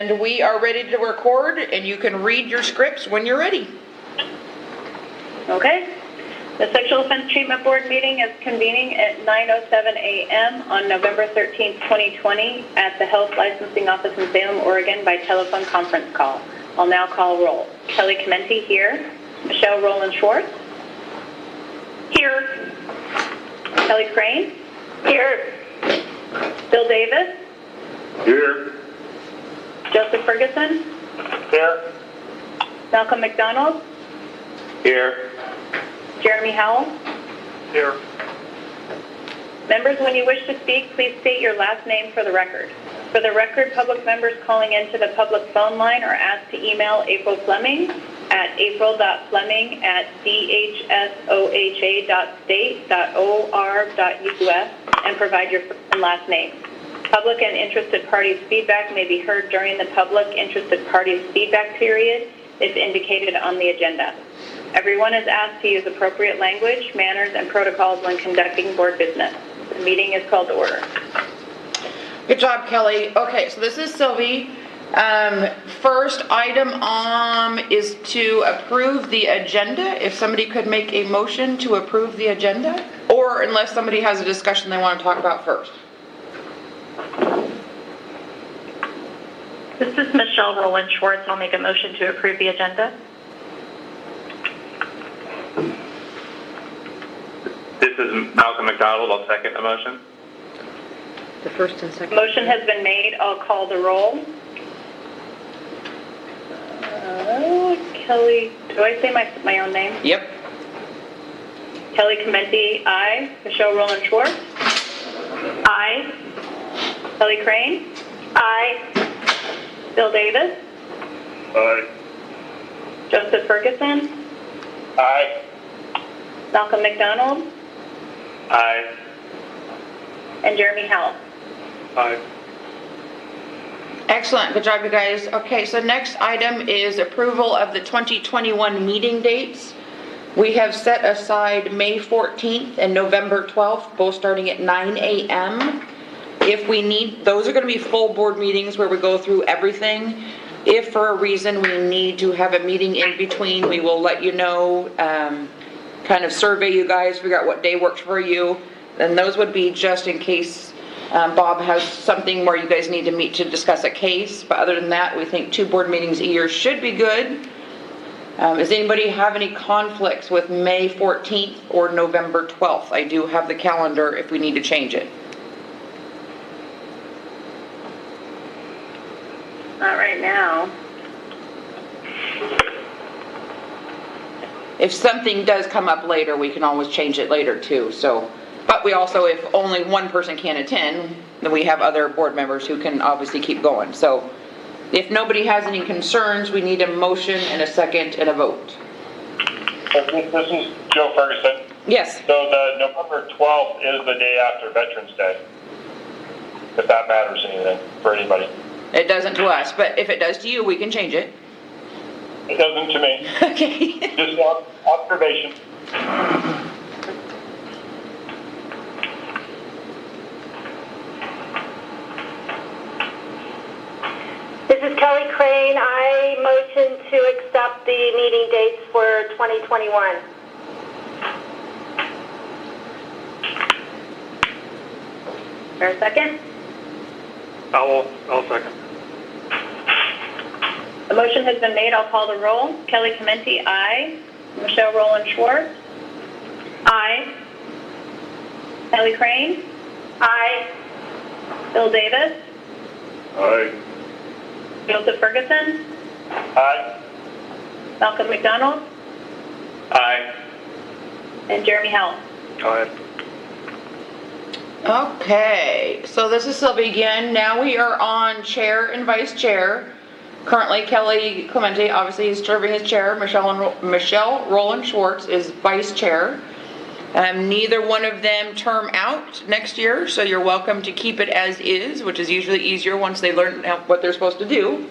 And we are ready to record, and you can read your scripts when you're ready. Okay. The Sexual Offense Treatment Board meeting is convening at 9:07 a.m. on November 13th, 2020 at the Health Licensing Office in Salem, Oregon by telephone conference call. I'll now call roll. Kelly Clementi here. Michelle Rowland-Schwartz. Here. Kelly Crane. Here. Bill Davis. Here. Joseph Ferguson. Here. Malcolm McDonald. Here. Jeremy Howell. Here. Members, when you wish to speak, please state your last name for the record. For the record, public members calling into the public phone line are asked to email April Fleming at april.fleming@dhsoha.state.or.us and provide your first and last name. Public and interested parties' feedback may be heard during the public interested parties' feedback period if indicated on the agenda. Everyone is asked to use appropriate language, manners, and protocols when conducting board business. The meeting is called to order. Good job, Kelly. Okay, so this is Sylvie. First item is to approve the agenda. If somebody could make a motion to approve the agenda, or unless somebody has a discussion they want to talk about first. This is Michelle Rowland-Schwartz. I'll make a motion to approve the agenda. This is Malcolm McDonald. I'll second the motion. The first and second. Motion has been made. I'll call the roll. Kelly, do I say my own name? Yep. Kelly Clementi, aye. Michelle Rowland-Schwartz? Aye. Kelly Crane? Aye. Bill Davis? Aye. Joseph Ferguson? Aye. Malcolm McDonald? Aye. And Jeremy Howell? Aye. Excellent. Good job, you guys. Okay, so next item is approval of the 2021 meeting dates. We have set aside May 14th and November 12th, both starting at 9 a.m. If we need, those are going to be full board meetings where we go through everything. If for a reason we need to have a meeting in between, we will let you know, kind of survey you guys, figure out what day works for you. And those would be just in case Bob has something where you guys need to meet to discuss a case. But other than that, we think 2 board meetings a year should be good. Does anybody have any conflicts with May 14th or November 12th? I do have the calendar if we need to change it. Not right now. If something does come up later, we can always change it later too. So, but we also, if only one person can attend, then we have other board members who can obviously keep going. So if nobody has any concerns, we need a motion and a second and a vote. This is Joe Ferguson. Yes. So the November 12th is the day after Veterans Day, if that matters anything for anybody. It doesn't to us, but if it does to you, we can change it. It doesn't to me. Okay. Just observation. This is Kelly Crane. I motion to accept the meeting dates for 2021. Is there a second? I'll second. The motion has been made. I'll call the roll. Kelly Clementi, aye. Michelle Rowland-Schwartz? Aye. Kelly Crane? Aye. Bill Davis? Aye. Joseph Ferguson? Aye. Malcolm McDonald? Aye. And Jeremy Howell? Aye. Okay, so this is Sylvie again. Now we are on chair and vice chair. Currently, Kelly Clementi obviously is serving as chair. Michelle Rowland-Schwartz is vice chair. Neither one of them term out next year, so you're welcome to keep it as is, which is usually easier once they learn what they're supposed to do.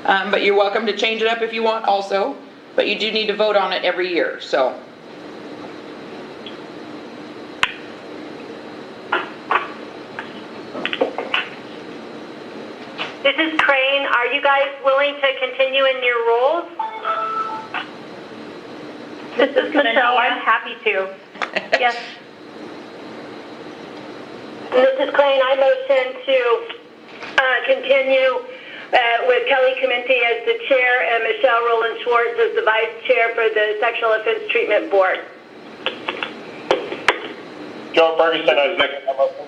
But you're welcome to change it up if you want also, but you do need to vote on it every year, so. This is Crane. Are you guys willing to continue in your roles? This is Michelle. I'm happy to. Yes. This is Crane. I motion to continue with Kelly Clementi as the chair and Michelle Rowland Schwartz as the vice chair for the Sexual Offense Treatment Board. Joe Ferguson, I second that motion.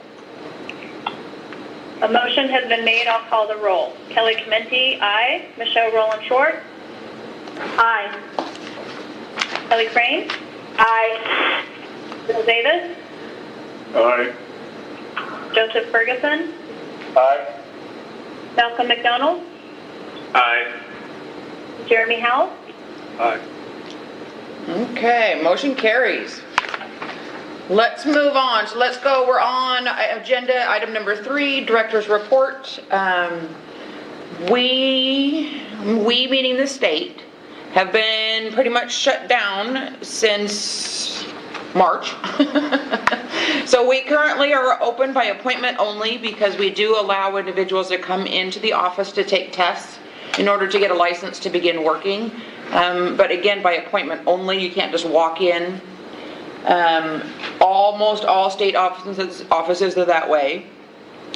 A motion has been made. I'll call the roll. Kelly Clementi, aye. Michelle Rowland Schwartz? Aye. Kelly Crane? Aye. Bill Davis? Aye. Joseph Ferguson? Aye. Malcolm McDonald? Aye. Jeremy Howell? Aye. Okay, motion carries. Let's move on. So let's go. We're on agenda item number 3, director's report. We meaning the state, have been pretty much shut down since March. So we currently are open by appointment only because we do allow individuals to come into the office to take tests in order to get a license to begin working. But again, by appointment only, you can't just walk in. Almost all state offices are that way.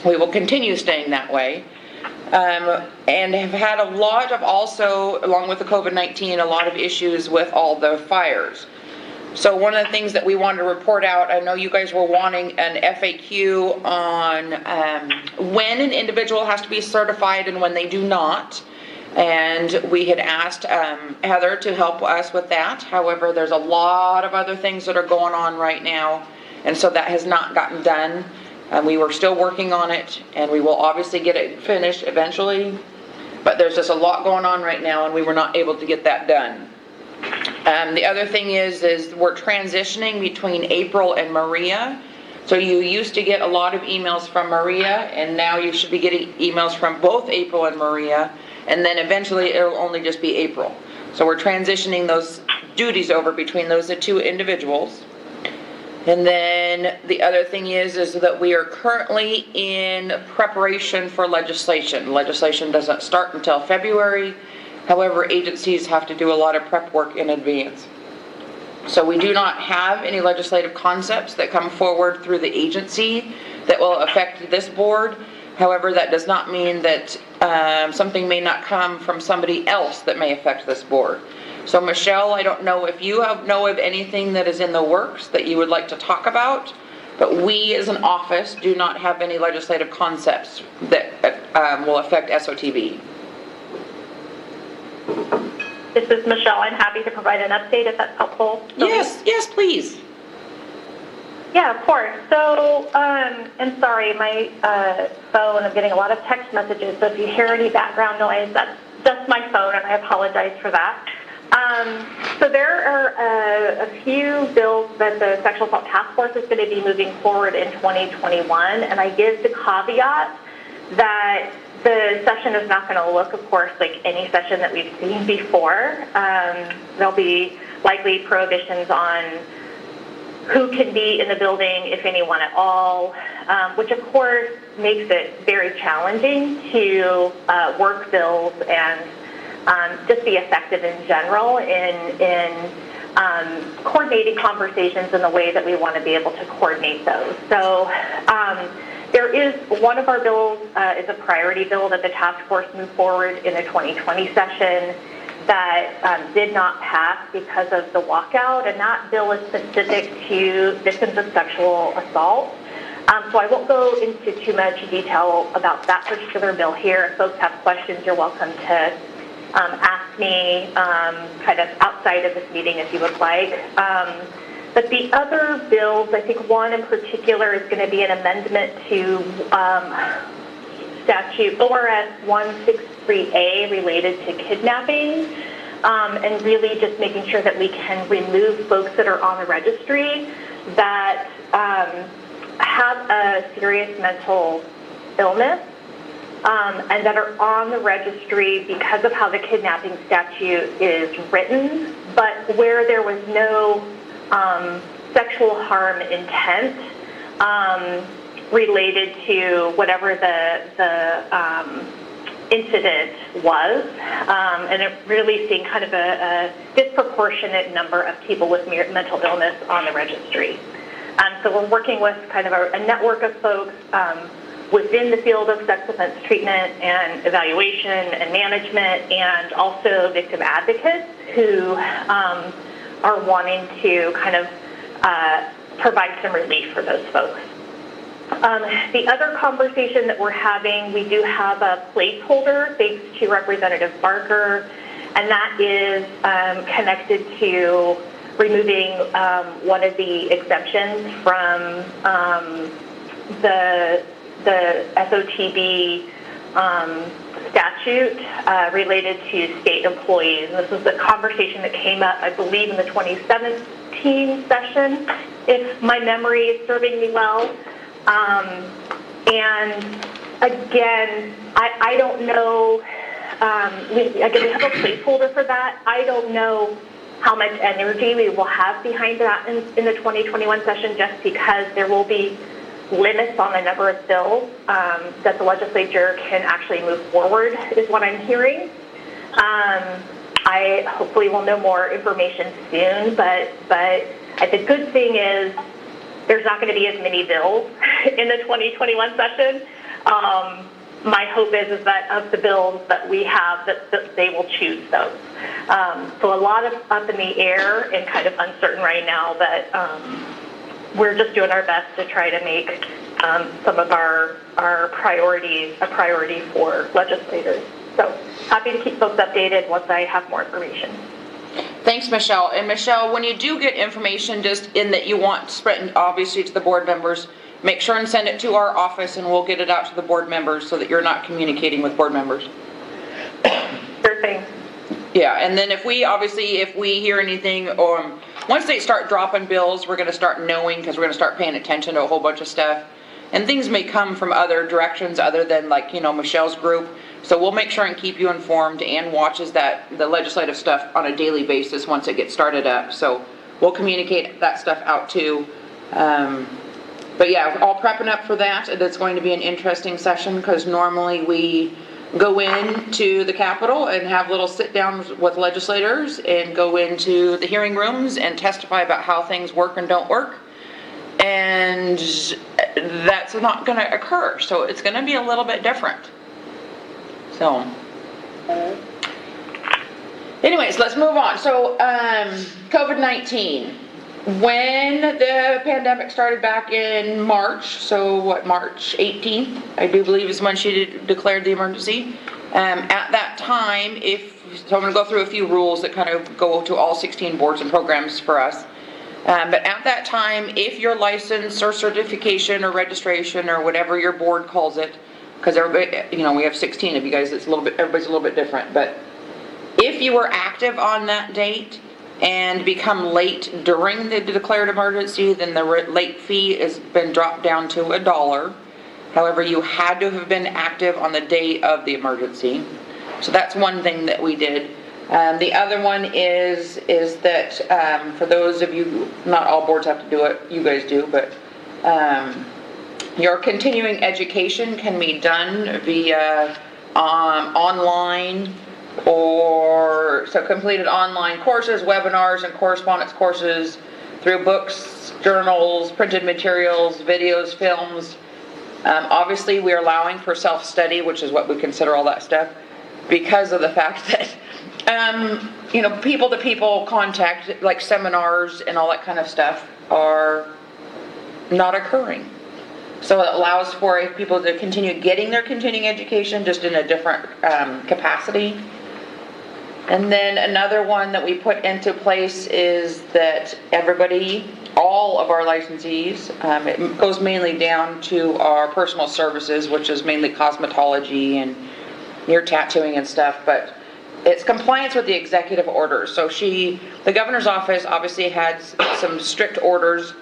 We will continue staying that way. And have had a lot of also, along with the COVID-19, a lot of issues with all the fires. So one of the things that we wanted to report out, I know you guys were wanting an FAQ on when an individual has to be certified and when they do not. And we had asked Heather to help us with that. However, there's a lot of other things that are going on right now, and so that has not gotten done. We were still working on it, and we will obviously get it finished eventually. But there's just a lot going on right now, and we were not able to get that done. The other thing is we're transitioning between April and Maria. So you used to get a lot of emails from Maria, and now you should be getting emails from both April and Maria. And then eventually it'll only just be April. So we're transitioning those duties over between those two individuals. And then the other thing is that we are currently in preparation for legislation. Legislation doesn't start until February. However, agencies have to do a lot of prep work in advance. So we do not have any legislative concepts that come forward through the agency that will affect this board. However, that does not mean that something may not come from somebody else that may affect this board. So Michelle, I don't know if you know of anything that is in the works that you would like to talk about, but we as an office do not have any legislative concepts that will affect SOTB. This is Michelle. I'm happy to provide an update if that's helpful. Yes, please. Yeah, of course. So, and sorry, my phone, I'm getting a lot of text messages, so if you hear any background noise, that's my phone, and I apologize for that. So there are a few bills that the Sexual Assault Task Force is going to be moving forward in 2021, and I give the caveat that the session is not going to look, of course, like any session that we've seen before. There'll be likely prohibitions on who can be in the building, if anyone at all, which of course makes it very challenging to work bills and just be effective in general in coordinating conversations in the way that we want to be able to coordinate those. So there is one of our bills is a priority bill that the task force moved forward in the 2020 session that did not pass because of the walkout, and that bill is specific to victims of sexual assault. So I won't go into too much detail about that particular bill here. If folks have questions, you're welcome to ask me kind of outside of this meeting if you would like. But the other bills, I think one in particular is going to be an amendment to statute ORS 163A related to kidnapping, and really just making sure that we can remove folks that are on the registry that have a serious mental illness and that are on the registry because of how the kidnapping statute is written, but where there was no sexual harm intent related to whatever the incident was, and it really seeing kind of a disproportionate number of people with mental illness on the registry. So we're working with kind of a network of folks within the field of sex offense treatment and evaluation and management, and also victim advocates who are wanting to kind of provide some relief for those folks. The other conversation that we're having, we do have a placeholder thanks to Representative Barker, and that is connected to removing one of the exemptions from the SOTB statute related to state employees. And this was the conversation that came up, I believe, in the 2017 session, if my memory is serving me well. And again, I don't know, we have a placeholder for that. I don't know how much energy we will have behind that in the 2021 session, just because there will be limits on the number of bills that the legislature can actually move forward, is what I'm hearing. I hopefully will know more information soon, but the good thing is there's not going to be as many bills in the 2021 session. My hope is that of the bills that we have, that they will choose those. So a lot of up in the air and kind of uncertain right now, but we're just doing our best to try to make some of our priorities a priority for legislators. So happy to keep folks updated once I have more information. Thanks, Michelle. And Michelle, when you do get information just in that you want spread obviously to the board members, make sure and send it to our office and we'll get it out to the board members so that you're not communicating with board members. Sure thing. Yeah, and then if we hear anything, once they start dropping bills, we're going to start knowing, because we're going to start paying attention to a whole bunch of stuff. And things may come from other directions other than, like, Michelle's group. So we'll make sure and keep you informed and watches the legislative stuff on a daily basis once it gets started up. So we'll communicate that stuff out too. But yeah, all prepping up for that. It's going to be an interesting session because normally we go into the Capitol and have little sit-downs with legislators and go into the hearing rooms and testify about how things work and don't work. And that's not going to occur. So it's going to be a little bit different. So, anyways, let's move on. So, COVID-19. When the pandemic started back in March, so March 18th, I do believe is when she declared the emergency. At that time, so I'm going to go through a few rules that kind of go to all 16 boards and programs for us. But at that time, if your license or certification or registration or whatever your board calls it, because everybody, we have 16 of you guys, everybody's a little bit different, but if you were active on that date and become late during the declared emergency, then the late fee has been dropped down to $1. However, you had to have been active on the day of the emergency. So that's one thing that we did. The other one is that for those of you, not all boards have to do it, you guys do, but your continuing education can be done via online, or so completed online courses, webinars, and correspondence courses through books, journals, printed materials, videos, films. Obviously, we're allowing for self-study, which is what we consider all that stuff, because of the fact that, people-to-people contact, like seminars and all that kind of stuff, are not occurring. So it allows for people to continue getting their continuing education, just in a different capacity. And then another one that we put into place is that all of our licensees, it goes mainly down to our personal services, which is mainly cosmetology and ear tattooing and stuff, but it's compliance with the executive orders. So the governor's office obviously had some strict orders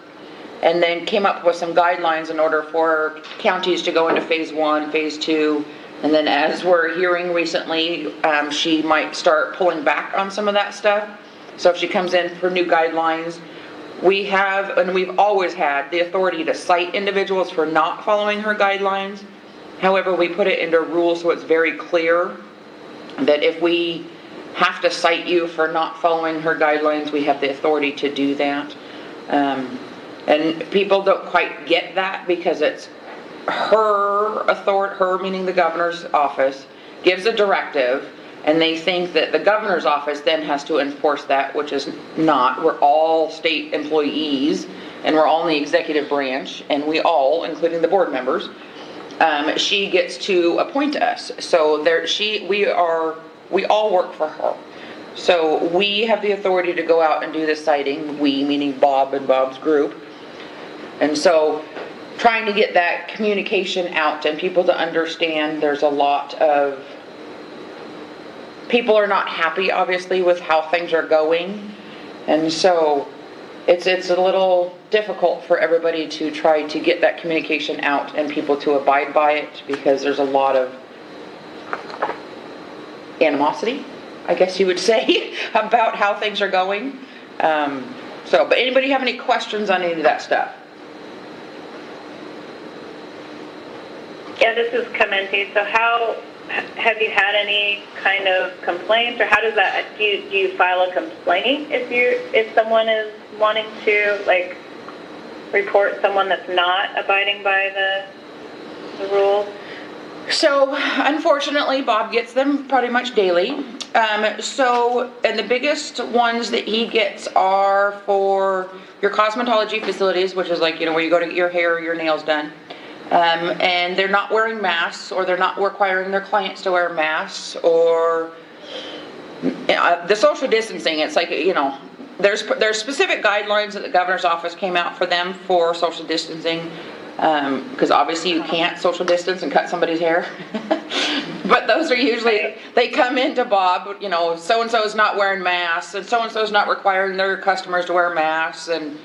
and then came up with some guidelines in order for counties to go into phase 1, phase 2, and then as we're hearing recently, she might start pulling back on some of that stuff. So if she comes in for new guidelines, we have, and we've always had, the authority to cite individuals for not following her guidelines. However, we put it into rules so it's very clear that if we have to cite you for not following her guidelines, we have the authority to do that. And people don't quite get that because it's her authority, her meaning the governor's office, gives a directive, and they think that the governor's office then has to enforce that, which is not. We're all state employees, and we're all in the executive branch, and we all, including the board members, she gets to appoint us. So we all work for her. So we have the authority to go out and do the citing, we meaning Bob and Bob's group. And so trying to get that communication out and people to understand there's a lot of, people are not happy obviously with how things are going. And so it's a little difficult for everybody to try to get that communication out and people to abide by it because there's a lot of animosity, I guess you would say, about how things are going. But anybody have any questions on any of that stuff? Yeah, this is Clemente. So how, have you had any kind of complaints, or how does that, do you file a complaint if someone is wanting to, like, report someone that's not abiding by the rules? So, unfortunately, Bob gets them pretty much daily. And the biggest ones that he gets are for your cosmetology facilities, which is like, where you go to get your hair or your nails done. And they're not wearing masks, or they're not requiring their clients to wear masks, or the social distancing. It's like, there's specific guidelines that the governor's office came out for them for social distancing. Because obviously you can't social distance and cut somebody's hair. But those are usually, they come into Bob, so-and-so is not wearing masks, and so-and-so is not requiring their customers to wear masks, and,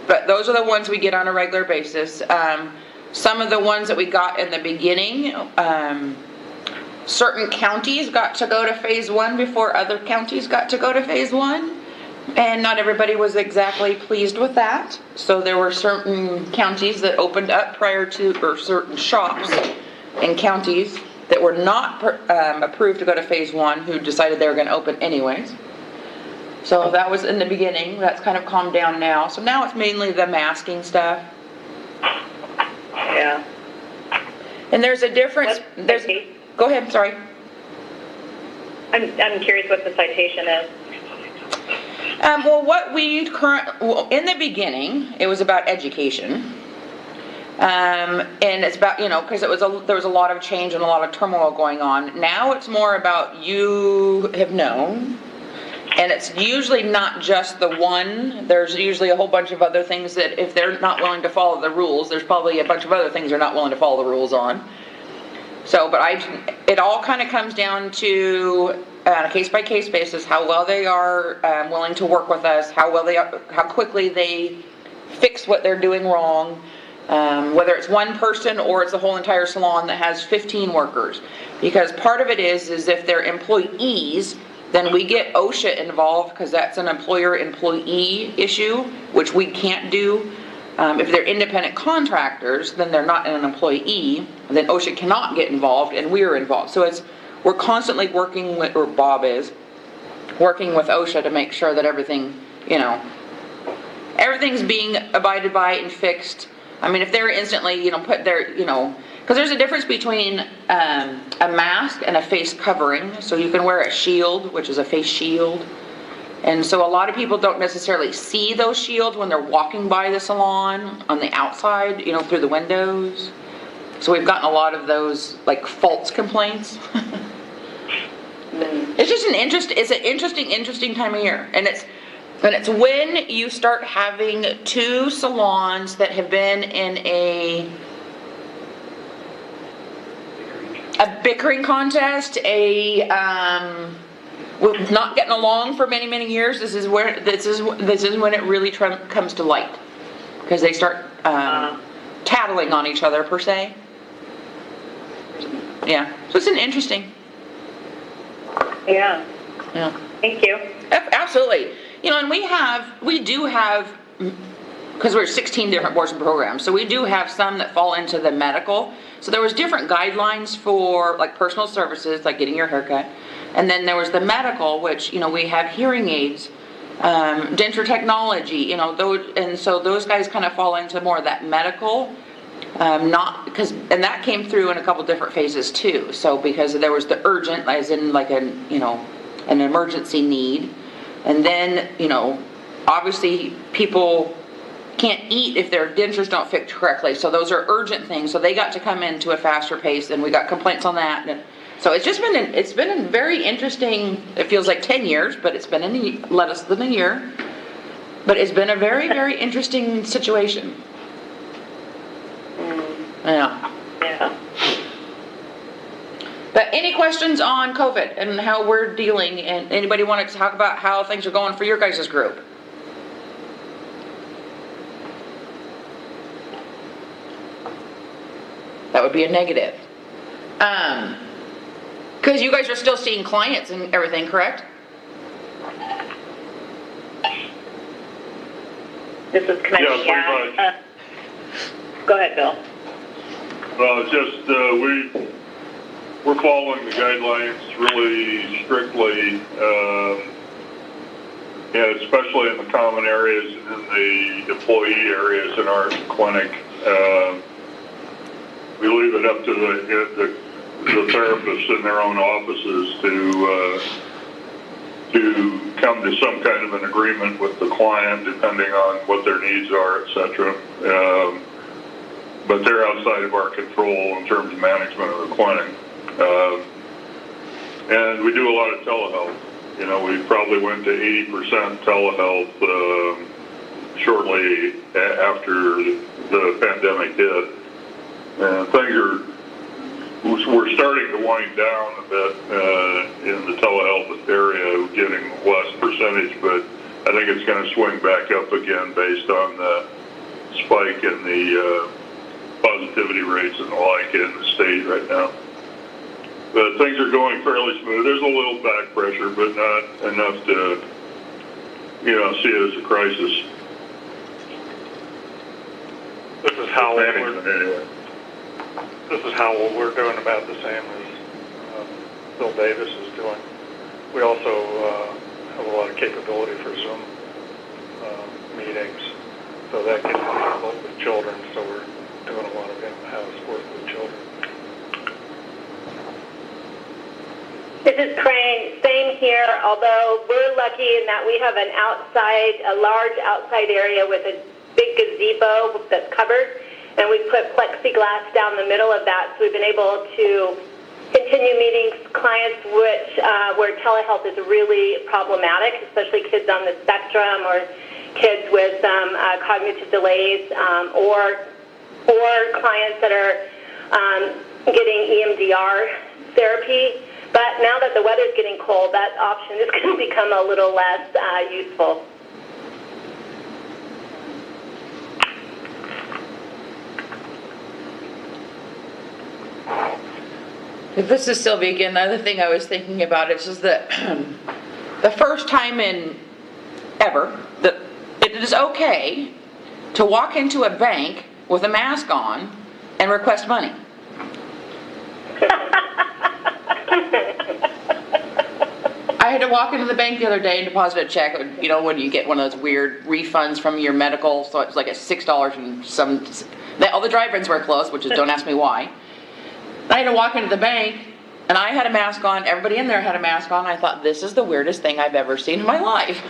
but those are the ones we get on a regular basis. Some of the ones that we got in the beginning, certain counties got to go to phase 1 before other counties got to go to phase 1. And not everybody was exactly pleased with that. So there were certain counties that opened up prior to, or certain shops in counties that were not approved to go to phase 1 who decided they were going to open anyways. So that was in the beginning. That's kind of calmed down now. So now it's mainly the masking stuff. Yeah. And there's a difference. Go ahead, sorry. I'm curious what the citation is. In the beginning, it was about education. And it's about, because there was a lot of change and a lot of turmoil going on. Now it's more about you have known. And it's usually not just the one. There's usually a whole bunch of other things that if they're not willing to follow the rules, there's probably a bunch of other things they're not willing to follow the rules on. So, it all kind of comes down to on a case-by-case basis how well they are willing to work with us, how quickly they fix what they're doing wrong, whether it's one person or it's a whole entire salon that has 15 workers. Because part of it is if they're employees, then we get OSHA involved because that's an employer-employee issue, which we can't do. If they're independent contractors, then they're not an employee, and then OSHA cannot get involved, and we're involved. So we're constantly working with, or Bob is, working with OSHA to make sure that everything, everything's being abided by and fixed. I mean, if they're instantly, put their, because there's a difference between a mask and a face covering. So you can wear a shield, which is a face shield. And so a lot of people don't necessarily see those shields when they're walking by the salon on the outside, through the windows. So we've gotten a lot of those, like, false complaints. It's just an interesting time of year. And it's when you start having two salons that have been in a bickering contest, not getting along for many years. This is when it really comes to light, because they start tattling on each other per se. Yeah, so it's an interesting. Yeah. Thank you. Absolutely. And we do have because we're 16 different boards and programs, so we do have some that fall into the medical. So there was different guidelines for like personal services, like getting your haircut. And then there was the medical, which, we have hearing aids, denture technology, and so those guys kind of fall into more of that medical, and that came through in a couple different phases too. So because there was the urgent, as in like an emergency need. And then, obviously people can't eat if their dentures don't fit correctly. So those are urgent things. So they got to come into a faster pace, and we got complaints on that. And so it's been a very interesting, it feels like 10 years, but it's been less than a year. But it's been a very, very interesting situation. Yeah. Yeah. But any questions on COVID and how we're dealing? And anybody want to talk about how things are going for your guys' group? That would be a negative. Because you guys are still seeing clients and everything, correct? This is Committee. Yeah, pretty much. Go ahead, Bill. Well, it's just, we're following the guidelines really strictly, especially in the common areas and in the employee areas in our clinic. We leave it up to the therapists in their own offices to come to some kind of an agreement with the client, depending on what their needs are, etc. But they're outside of our control in terms of management of the clinic. And we do a lot of telehealth. We probably went to 80% telehealth shortly after the pandemic hit. And we're starting to wind down a bit in the telehealth area, getting less percentage, but I think it's going to swing back up again based on the spike in the positivity rates and the like in the state right now. But things are going fairly smooth. There's a little back pressure, but not enough to, see it as a crisis. This is how Management, anyway. This is how we're doing about the same as Bill Davis is doing. We also have a lot of capability for Zoom meetings, so that can be handled with children. So we're doing a lot of in-house work with children. This is Crane. Same here, although we're lucky in that we have a large outside area with a big gazebo that's covered, and we put plexiglass down the middle of that, so we've been able to continue meeting clients where telehealth is really problematic, especially kids on the spectrum or kids with cognitive delays, or clients that are getting EMDR therapy. But now that the weather's getting cold, that option is going to become a little less useful. This is Sylvia again. The other thing I was thinking about is just that the first time in ever that it is okay to walk into a bank with a mask on and request money. I had to walk into the bank the other day and deposit a check. When you get one of those weird refunds from your medical, so it was like a $6 and some. All the drive-ins were closed, which is don't ask me why. I had to walk into the bank, and I had a mask on. Everybody in there had a mask on. I thought, this is the weirdest thing I've ever seen in my life.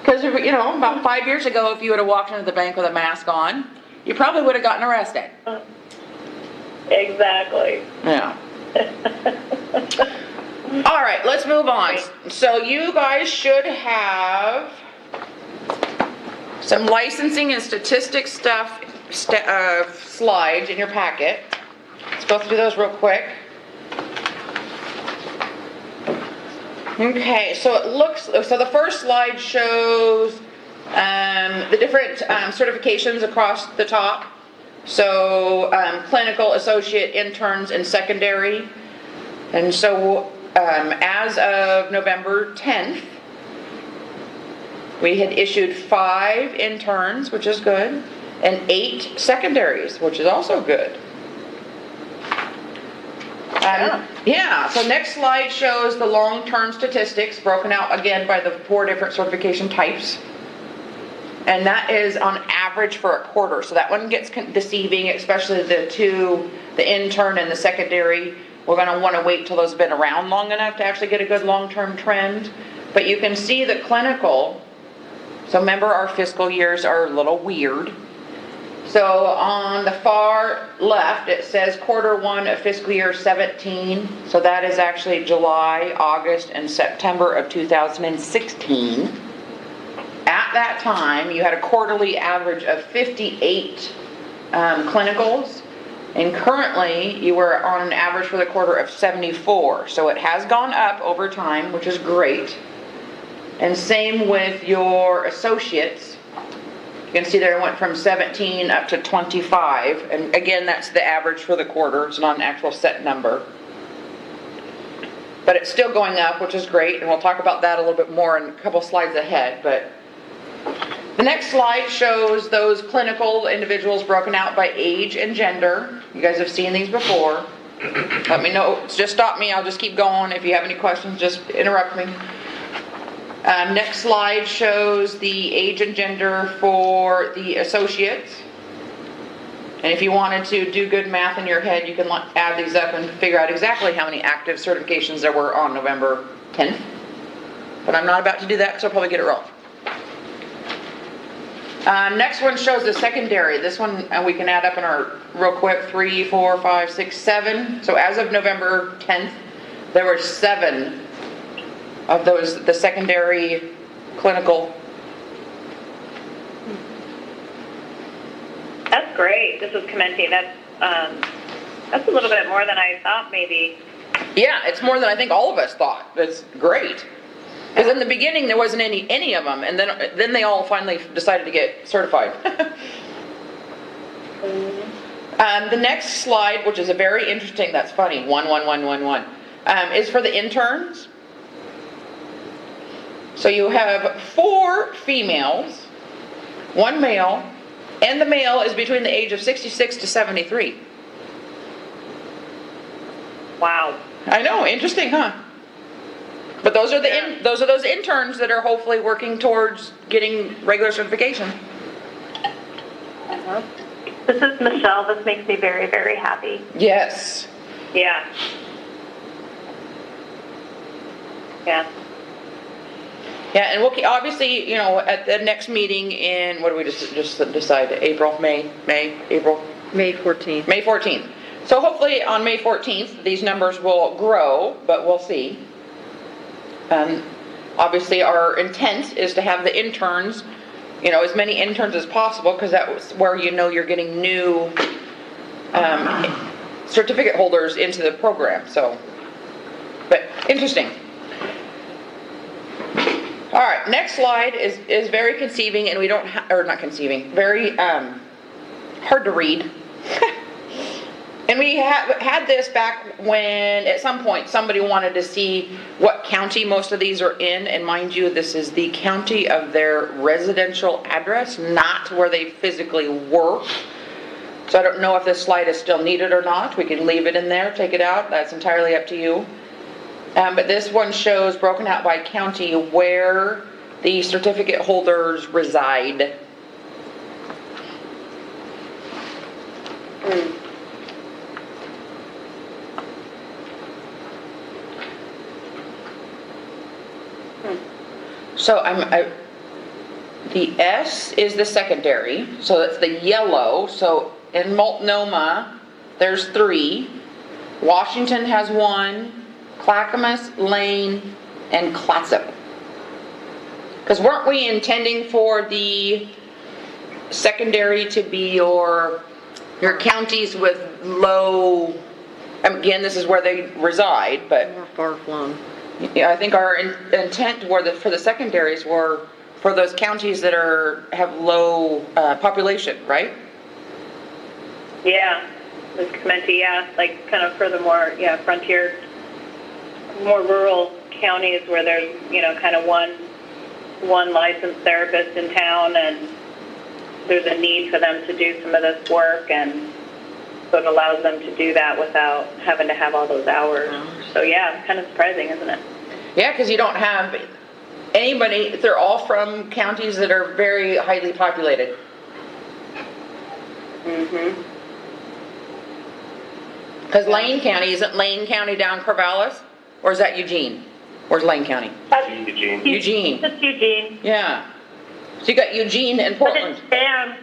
Because, about 5 years ago, if you would have walked into the bank with a mask on, you probably would have gotten arrested. Exactly. Yeah. All right, let's move on. So you guys should have some licensing and statistics stuff, slides in your packet. Let's go through those real quick. Okay, so the first slide shows the different certifications across the top. So clinical, associate, interns, and secondary. And so as of November 10th, We had issued 5 interns, which is good, and 8 secondaries, which is also good. Yeah, so next slide shows the long-term statistics broken out again by the 4 different certification types. And that is on average for a quarter. So that one gets deceiving, especially the intern and the secondary. We're going to want to wait till those have been around long enough to actually get a good long-term trend. But you can see the clinical. So remember, our fiscal years are a little weird. So on the far left, it says Q1 of fiscal year 17. So that is actually July, August, and September of 2016. At that time, you had a quarterly average of 58 clinicals. And currently, you were on an average for the quarter of 74. So it has gone up over time, which is great. And same with your associates. You can see there it went from 17 up to 25. And again, that's the average for the quarter. It's not an actual set number. But it's still going up, which is great. And we'll talk about that a little bit more in a couple slides ahead. But the next slide shows those clinical individuals broken out by age and gender. You guys have seen these before. Let me know. Just stop me. I'll just keep going. If you have any questions, just interrupt me. Next slide shows the age and gender for the associates. And if you wanted to do good math in your head, you can add these up and figure out exactly how many active certifications there were on November 10th. But I'm not about to do that because I'll probably get it wrong. Next one shows the secondary. This one we can add up in our real quick, 3, 4, 5, 6, 7. So as of November 10th, there were 7 of those, the secondary clinical. That's great. This is commenting. That's a little bit more than I thought maybe. Yeah, it's more than I think all of us thought. That's great. Because in the beginning there wasn't any of them, and then they all finally decided to get certified. The next slide, which is a very interesting, that's funny, 1, 1, 1, 1, 1, is for the interns. So you have 4 females, 1 male, and the male is between the age of 66 to 73. Wow. I know, interesting, huh? But those are those interns that are hopefully working towards getting regular certification. This is Michelle. This makes me very, very happy. Yes. Yeah. Yeah. Yeah, and we'll obviously, you know, at the next meeting in, what do we just decide? April, April? May 14th. May 14th. So hopefully on May 14th, these numbers will grow, but we'll see. Obviously our intent is to have the interns, you know, as many interns as possible, because that's where you know you're getting new certificate holders into the program. So, but interesting. All right, next slide is very conceiving, and we don't or not conceiving, very hard to read. And we had this back when, at some point, somebody wanted to see what county most of these are in. And mind you, this is the county of their residential address, not where they physically work. So I don't know if this slide is still needed or not. We can leave it in there, take it out. That's entirely up to you. But this one shows broken out by county where the certificate holders reside. So the S is the secondary, so that's the yellow. So in Multnomah, there's 3. Washington has 1, Clackamas, Lane, and Clatsop. Because weren't we intending for the secondary to be your counties with low, again, this is where they reside, but More far-flung. yeah, I think our intent for the secondaries were for those counties that have low population, right? Yeah. This commenting, yeah, like kind of furthermore, yeah, frontier, more rural counties where there's, you know, kind of one one licensed therapist in town, and there's a need for them to do some of this work, and so it allows them to do that without having to have all those hours. So yeah, it's kind of surprising, isn't it? Yeah, because you don't have anybody, they're all from counties that are very highly populated. Mm-hmm. Because Lane County, isn't Lane County down Corvallis? Or is that Eugene? Where's Lane County? Eugene. Eugene. It's Eugene. Yeah. So you got Eugene and But Portland. it spans,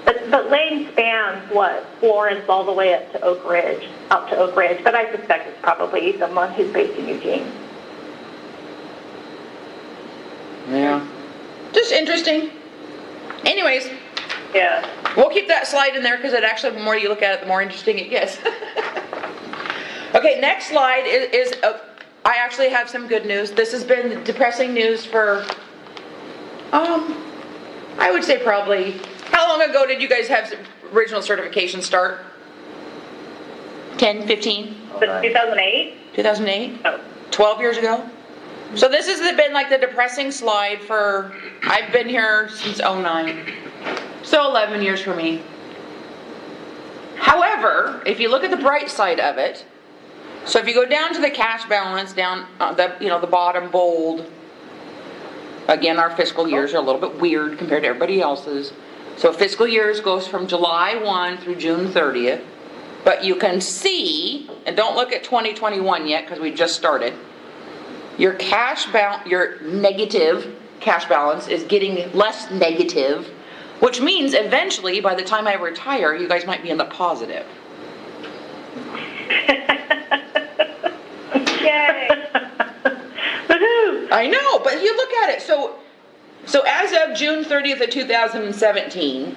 but Lane spans what, Florence all the way up to Oak Ridge, but I suspect it's probably someone who's based in Eugene. Yeah. Just interesting. Anyways, Yeah. we'll keep that slide in there because it actually, the more you look at it, the more interesting it gets. Okay, next slide is I actually have some good news. This has been depressing news for, I would say probably, how long ago did you guys have original certification start? 10, 15? But 2008? 2008? Oh. 12 years ago? So this has been like the depressing slide for, I've been here since 09. So 11 years for me. However, if you look at the bright side of it, so if you go down to the cash balance, down the bottom bold, again, our fiscal years are a little bit weird compared to everybody else's. So fiscal years goes from July 1 through June 30th. But you can see, and don't look at 2021 yet because we just started, your your negative cash balance is getting less negative, which means eventually by the time I retire, you guys might be in the positive. Yay! Woohoo! I know, but you look at it. So as of June 30th of 2017,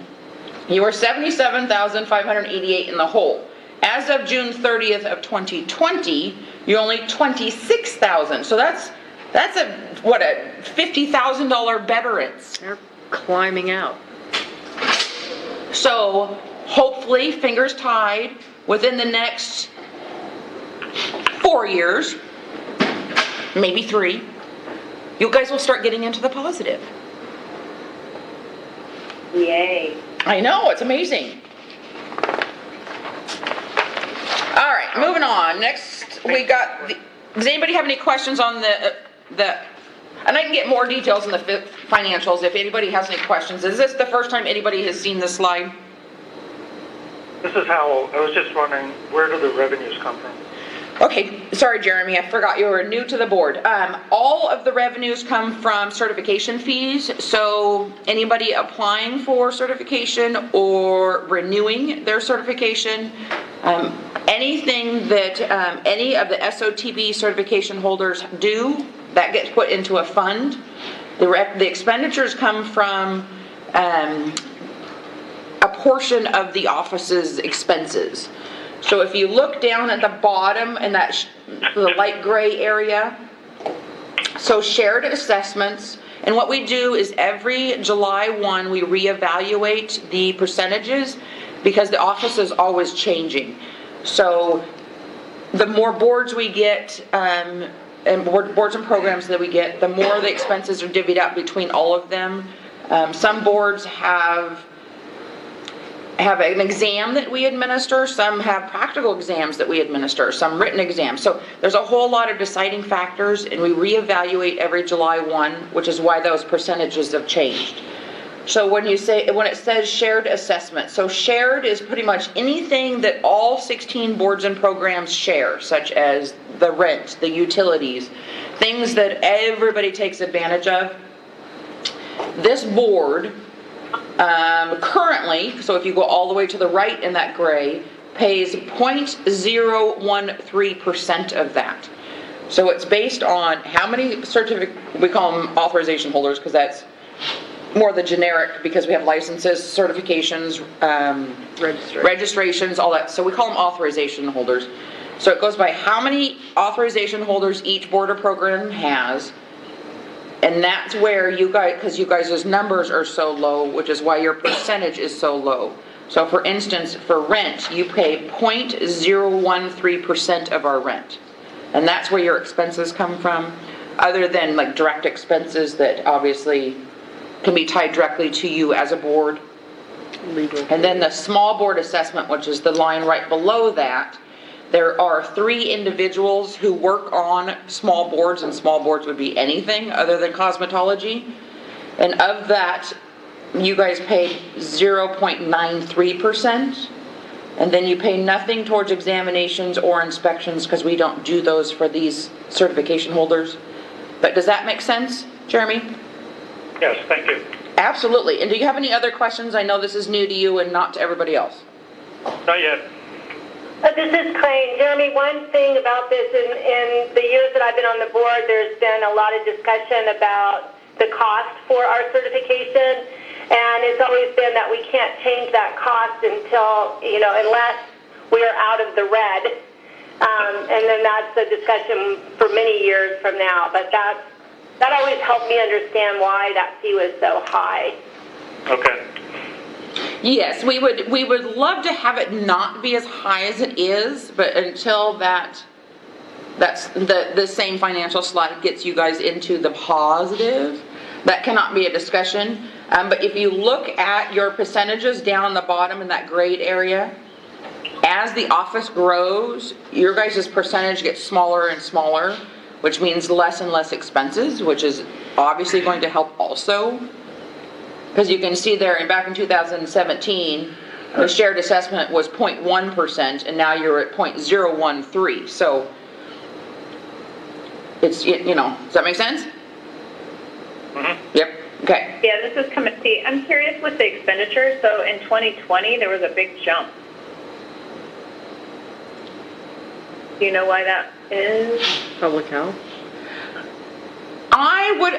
you were 77,588 in the hole. As of June 30th of 2020, you're only 26,000. So that's a $50,000 betterance. They're climbing out. So hopefully, fingers tied, within the next 4 years, maybe 3, you guys will start getting into the positive. Yay. I know, it's amazing. All right, moving on. Next, we got does anybody have any questions on the, and I can get more details in the financials if anybody has any questions. Is this the first time anybody has seen this slide? This is Howell. I was just wondering, where do the revenues come from? Okay, sorry, Jeremy, I forgot you were new to the board. All of the revenues come from certification fees, so anybody applying for certification or renewing their certification, anything that any of the SOTB certification holders do, that gets put into a fund. The expenditures come from a portion of the office's expenses. So if you look down at the bottom in that the light gray area, so shared assessments, and what we do is every July 1 we reevaluate the percentages because the office is always changing. So the more boards we get, and boards and programs that we get, the more the expenses are divvied up between all of them. Some boards have an exam that we administer, some have practical exams that we administer, some written exams. So there's a whole lot of deciding factors, and we reevaluate every July 1, which is why those percentages have changed. So when it says shared assessment, so shared is pretty much anything that all 16 boards and programs share, such as the rent, the utilities, things that everybody takes advantage of. This board currently, so if you go all the way to the right in that gray, pays 0.013% of that. So it's based on how many we call them authorization holders because that's more the generic, because we have licenses, certifications, registrations, all that. So we call them authorization holders. So it goes by how many authorization holders each board or program has. And that's where you guys, because you guys' numbers are so low, which is why your percentage is so low. So for instance, for rent, you pay 0.013% of our rent. And that's where your expenses come from. other than like direct expenses that obviously can be tied directly to you as a board. Legal. And then the small board assessment, which is the line right below that, there are 3 individuals who work on small boards, and small boards would be anything other than cosmetology. And of that, you guys paid 0.93%. And then you pay nothing towards examinations or inspections because we don't do those for these certification holders. But does that make sense, Jeremy? Yes, thank you. Absolutely. And do you have any other questions? I know this is new to you and not to everybody else. Not yet. This is Crane. Jeremy, one thing about this, in the years that I've been on the board, there's been a lot of discussion about the cost for our certification. And it's always been that we can't change that cost until, unless we are out of the red. And then that's a discussion for many years from now. But that always helped me understand why that fee was so high. Okay. Yes, we would love to have it not be as high as it is, but until that's the same financial slide gets you guys into the positive, that cannot be a discussion. But if you look at your percentages down on the bottom in that grade area, as the office grows, your guys' percentage gets smaller and smaller, which means less and less expenses, which is obviously going to help also. Because you can see there, and back in 2017, the shared assessment was 0.1%, and now you're at 0.013. So it's, does that make sense? Mm-hmm. Yep. Okay. Yeah, this is committee. I'm curious with the expenditure. So in 2020, there was a big jump. Do you know why that is? Public health. I would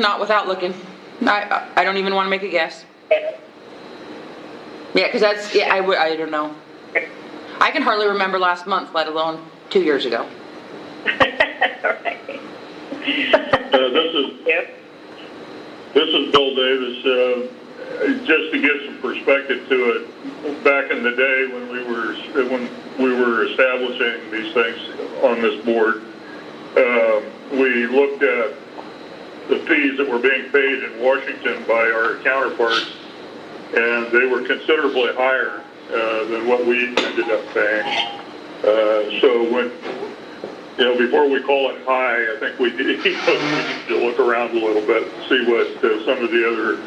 not without looking. I don't even want to make a guess. Yeah, because that's, I don't know. I can hardly remember last month, let alone 2 years ago. Right. This is Bill Davis. Just to give some perspective to it, back in the day when we were establishing these things on this board, we looked at the fees that were being paid in Washington by our counterparts, and they were considerably higher than what we ended up paying. So when, before we call it high, I think we need to look around a little bit and see what some of the other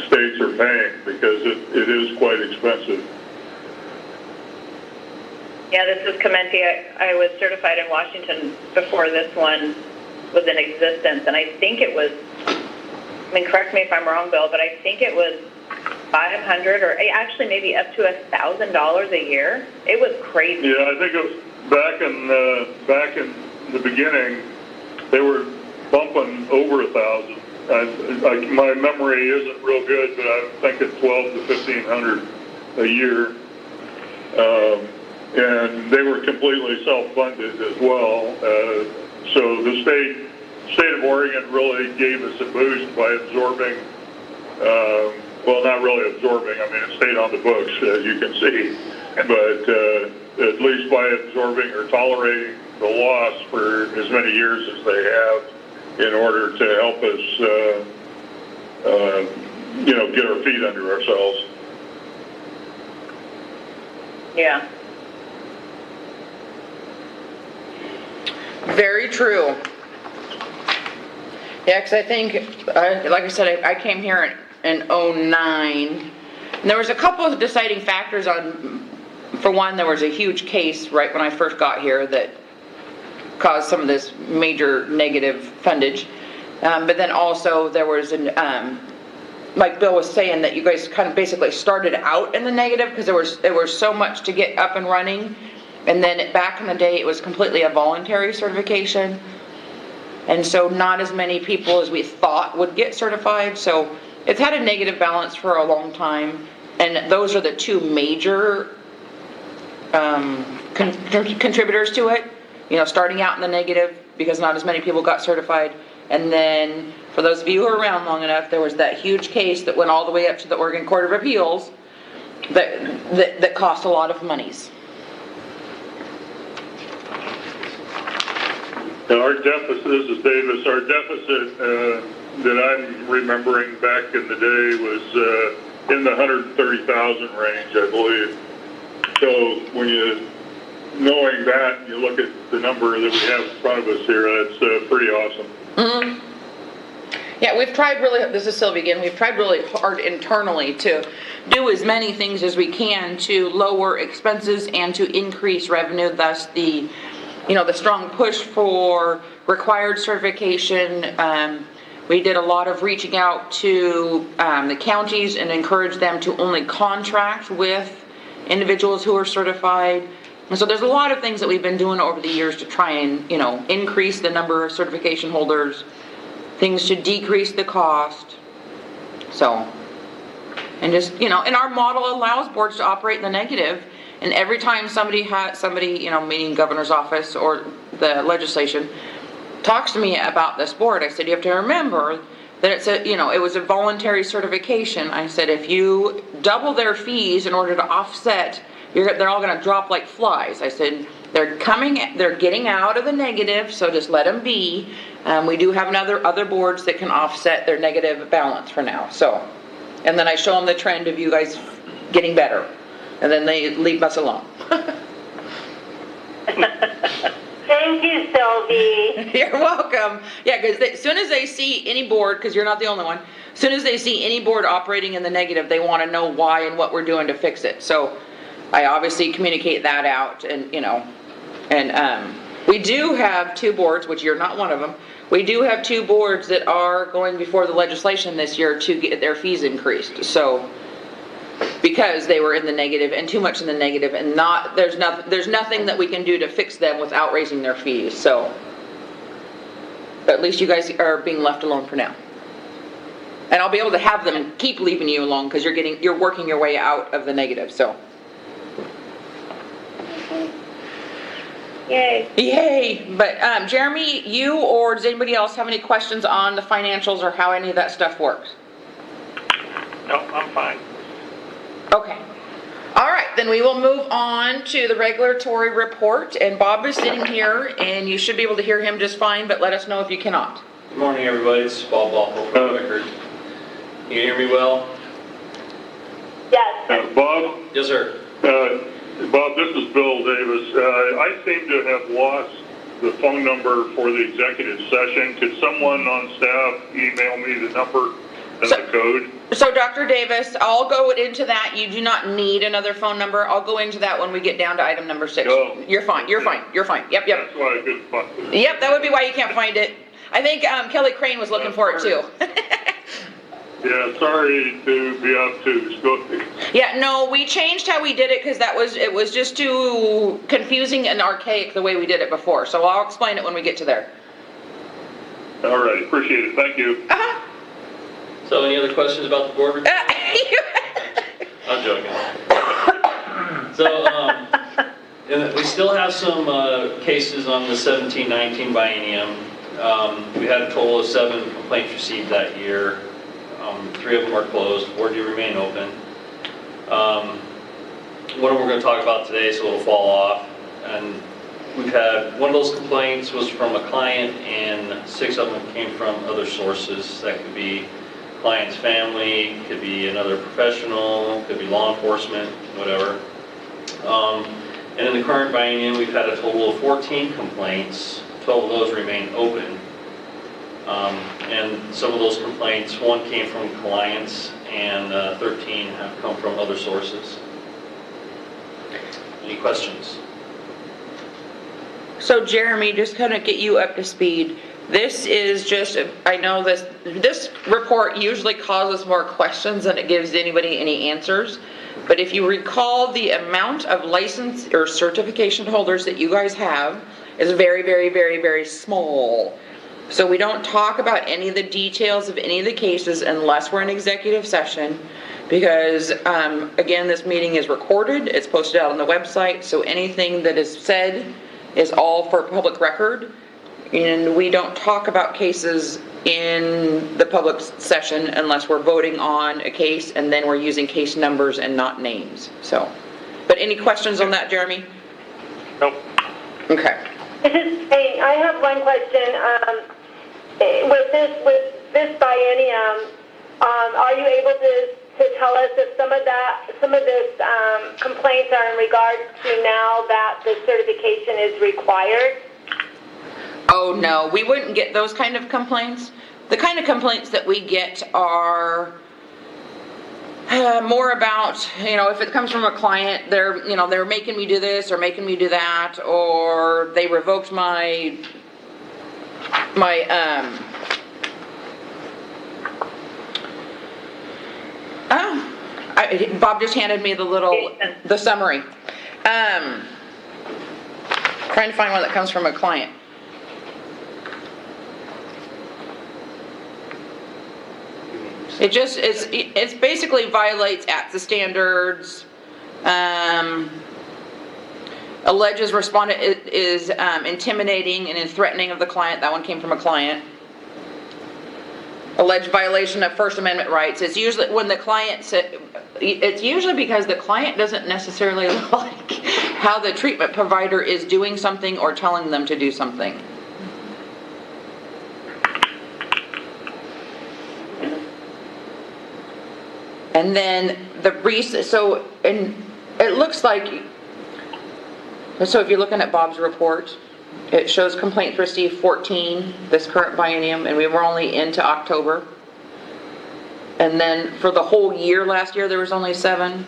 states are paying, because it is quite expensive. Yeah, this is Comenti. I was certified in Washington before this one was in existence, and I think it was, correct me if I'm wrong, Bill, but I think it was $500 or actually maybe up to $1,000 a year. It was crazy. Yeah, I think it was back in the beginning, they were bumping over 1,000. My memory isn't real good, but I think it's 1,200 to 1,500 a year. And they were completely self-funded as well. So the state of Oregon really gave us a boost by absorbing, well, not really absorbing, it stayed on the books, as you can see, but at least by absorbing or tolerating the loss for as many years as they have in order to help us, get our feet under ourselves. Yeah. Very true. Yeah, because I think, like I said, I came here in 2009, and there was a couple of deciding factors on, for one, there was a huge case right when I first got here that caused some of this major negative fundage. But then also there was like Bill was saying, that you guys kind of basically started out in the negative because there was so much to get up and running. And then back in the day, it was completely a voluntary certification. And so not as many people as we thought would get certified. So it's had a negative balance for a long time. And those are the two major contributors to it. Starting out in the negative because not as many people got certified. And then for those of you who are around long enough, there was that huge case that went all the way up to the Oregon Court of Appeals that cost a lot of monies. Our deficit, this is Davis, our deficit that I'm remembering back in the day was in the 130,000 range, I believe. So when you, knowing that, you look at the number that we have in front of us here, that's pretty awesome. Mm-hmm. Yeah, we've tried really, this is Sylvia again, we've tried really hard internally to do as many things as we can to lower expenses and to increase revenue, thus the, the strong push for required certification. We did a lot of reaching out to the counties and encourage them to only contract with individuals who are certified. And so there's a lot of things that we've been doing over the years to try and, increase the number of certification holders, things to decrease the cost. So, and just, and our model allows boards to operate in the negative. And every time somebody, meaning governor's office or the legislation, talks to me about this board, I said, you have to remember that it's it was a voluntary certification. I said, if you double their fees in order to offset, they're all going to drop like flies. I said, they're getting out of the negative, so just let them be. We do have other boards that can offset their negative balance for now. So, and then I show them the trend of you guys getting better, and then they leave us alone. Thank you, Sylvie. You're welcome. Yeah, because as soon as they see any board, because you're not the only one, as soon as they see any board operating in the negative, they want to know why and what we're doing to fix it. So I obviously communicate that out, and we do have 2 boards, which you're not one of them. We do have 2 boards that are going before the legislation this year to get their fees increased. So because they were in the negative and too much in the negative, and there's nothing that we can do to fix them without raising their fees. So, but at least you guys are being left alone for now. And I'll be able to have them keep leaving you alone because you're working your way out of the negative. So. Yay. Yay. But Jeremy, you or does anybody else have any questions on the financials or how any of that stuff works? No, I'm fine. Okay. All right, then we will move on to the regulatory report, and Bob is sitting here, and you should be able to hear him just fine, but let us know if you cannot. Good morning, everybody. This is Bob Waffle for the record. You hear me well? Yes. Bob? Yes, sir. Bob, this is Bill Davis. I seem to have lost the phone number for the executive session. Could someone on staff email me the number and the code? So Dr. Davis, I'll go into that. You do not need another phone number. I'll go into that when we get down to item number 6. Oh. You're fine. You're fine. You're fine. Yep. That's why I couldn't find it. Yep, that would be why you can't find it. I think Kelly Crane was looking for it too. Yeah, sorry to be obtuse. Go ahead. Yeah, no, we changed how we did it because it was just too confusing and archaic the way we did it before. So I'll explain it when we get to there. All right, appreciate it. Thank you. Uh-huh. So any other questions about the board report? I'm joking. So, and we still have some cases on the 17-19 biennium. We had a total of 7 complaints received that year. 3 of them are closed. 4 do remain open. One of them we're going to talk about today, so it'll fall off. And we've had one of those complaints was from a client, and 6 of them came from other sources. That could be client's family, could be another professional, could be law enforcement, whatever. And in the current biennium, we've had a total of 14 complaints. 12 of those remain open. And some of those complaints, 1 came from clients, and 13 have come from other sources. Any questions? So Jeremy, just kind of get you up to speed. This is just, I know this report usually causes more questions than it gives anybody any answers. But if you recall, the amount of license or certification holders that you guys have is very, very, very, very small. So we don't talk about any of the details of any of the cases unless we're in executive session. Because, again, this meeting is recorded, it's posted out on the website, so anything that is said is all for public record. And we don't talk about cases in the public session unless we're voting on a case, and then we're using case numbers and not names. So, but any questions on that, Jeremy? Nope. Okay. This is Kate. I have one question. With this biennium, are you able to tell us if some of this complaints are in regards to now that the certification is required? Oh, no, we wouldn't get those kind of complaints. The kind of complaints that we get are more about, if it comes from a client, they're making me do this or making me do that, or they revoked my Bob just handed me the summary. Trying to find one that comes from a client. It's basically violates ATSA standards, alleges respondent is intimidating and is threatening of the client. That one came from a client. Alleged violation of First Amendment rights. It's usually when the client it's usually because the client doesn't necessarily like how the treatment provider is doing something or telling them to do something. And then it looks like, so if you're looking at Bob's report, it shows complaints received 14 this current biennium, and we were only into October. And then for the whole year last year, there was only 7.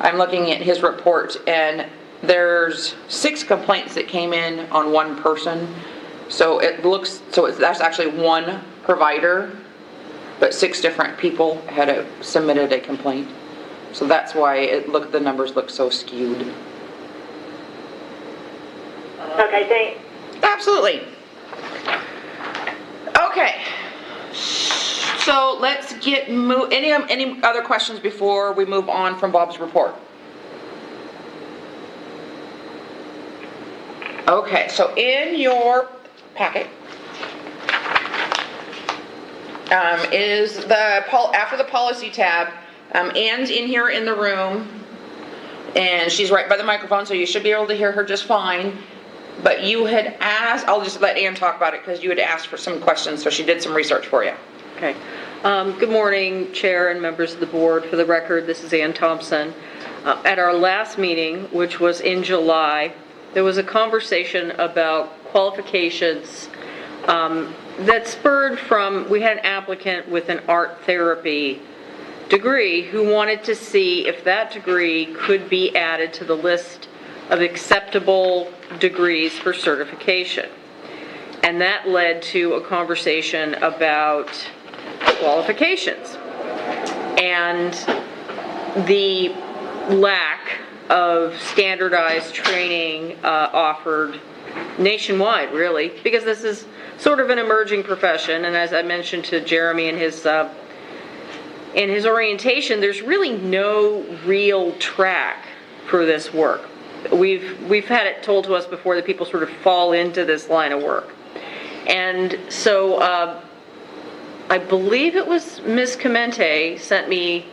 I'm looking at his report, and there's 6 complaints that came in on one person. So that's actually one provider, but 6 different people had submitted a complaint. So that's why the numbers look so skewed. Okay, thanks. Absolutely. Okay. So let's get any other questions before we move on from Bob's report? Okay, so in your packet is after the policy tab, Ann's in here in the room, and she's right by the microphone, so you should be able to hear her just fine. But you had asked, I'll just let Ann talk about it because you had asked for some questions, so she did some research for you. Okay. Good morning, Chair and members of the board. For the record, this is Ann Thompson. At our last meeting, which was in July, there was a conversation about qualifications that spurred from, we had an applicant with an art therapy degree who wanted to see if that degree could be added to the list of acceptable degrees for certification. And that led to a conversation about qualifications and the lack of standardized training offered nationwide, really, because this is sort of an emerging profession. And as I mentioned to Jeremy in his orientation, there's really no real track for this work. We've had it told to us before that people sort of fall into this line of work. And so I believe it was Ms. Clemente sent me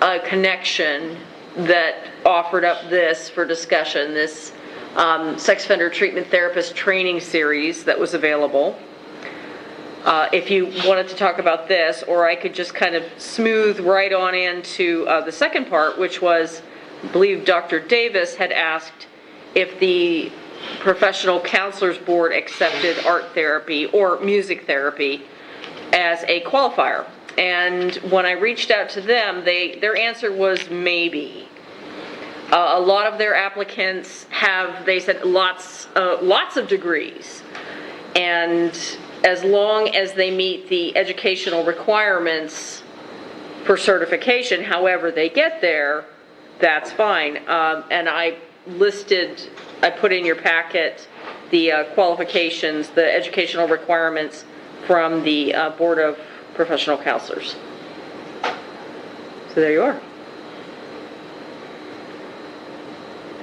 a connection that offered up this for discussion, this sex offender treatment therapist training series that was available. If you wanted to talk about this, or I could just kind of smooth right on into the second part, which was, I believe Dr. Davis had asked if the Professional Counselors Board accepted art therapy or music therapy as a qualifier. And when I reached out to them, their answer was maybe. A lot of their applicants have, they said, lots of degrees. And as long as they meet the educational requirements for certification, however they get there, that's fine. And I put in your packet the qualifications, the educational requirements from the Board of Professional Counselors. So there you are.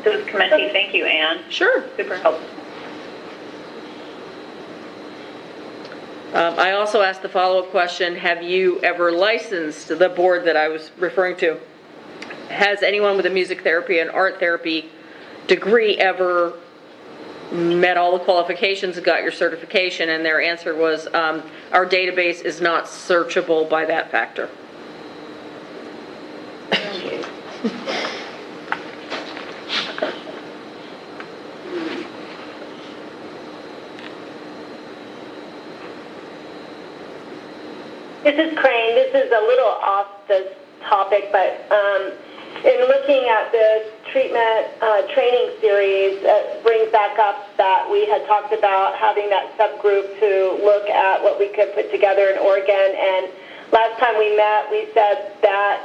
So it's Clemente. Thank you, Ann. Sure. Super helpful. I also asked the follow-up question, have you ever licensed the board that I was referring to? Has anyone with a music therapy and art therapy degree ever met all the qualifications and got your certification, and their answer was, our database is not searchable by that factor. This is Crane. This is a little off the topic, but in looking at the treatment training series, it brings back up that we had talked about having that subgroup to look at what we could put together in Oregon. And last time we met, we said that,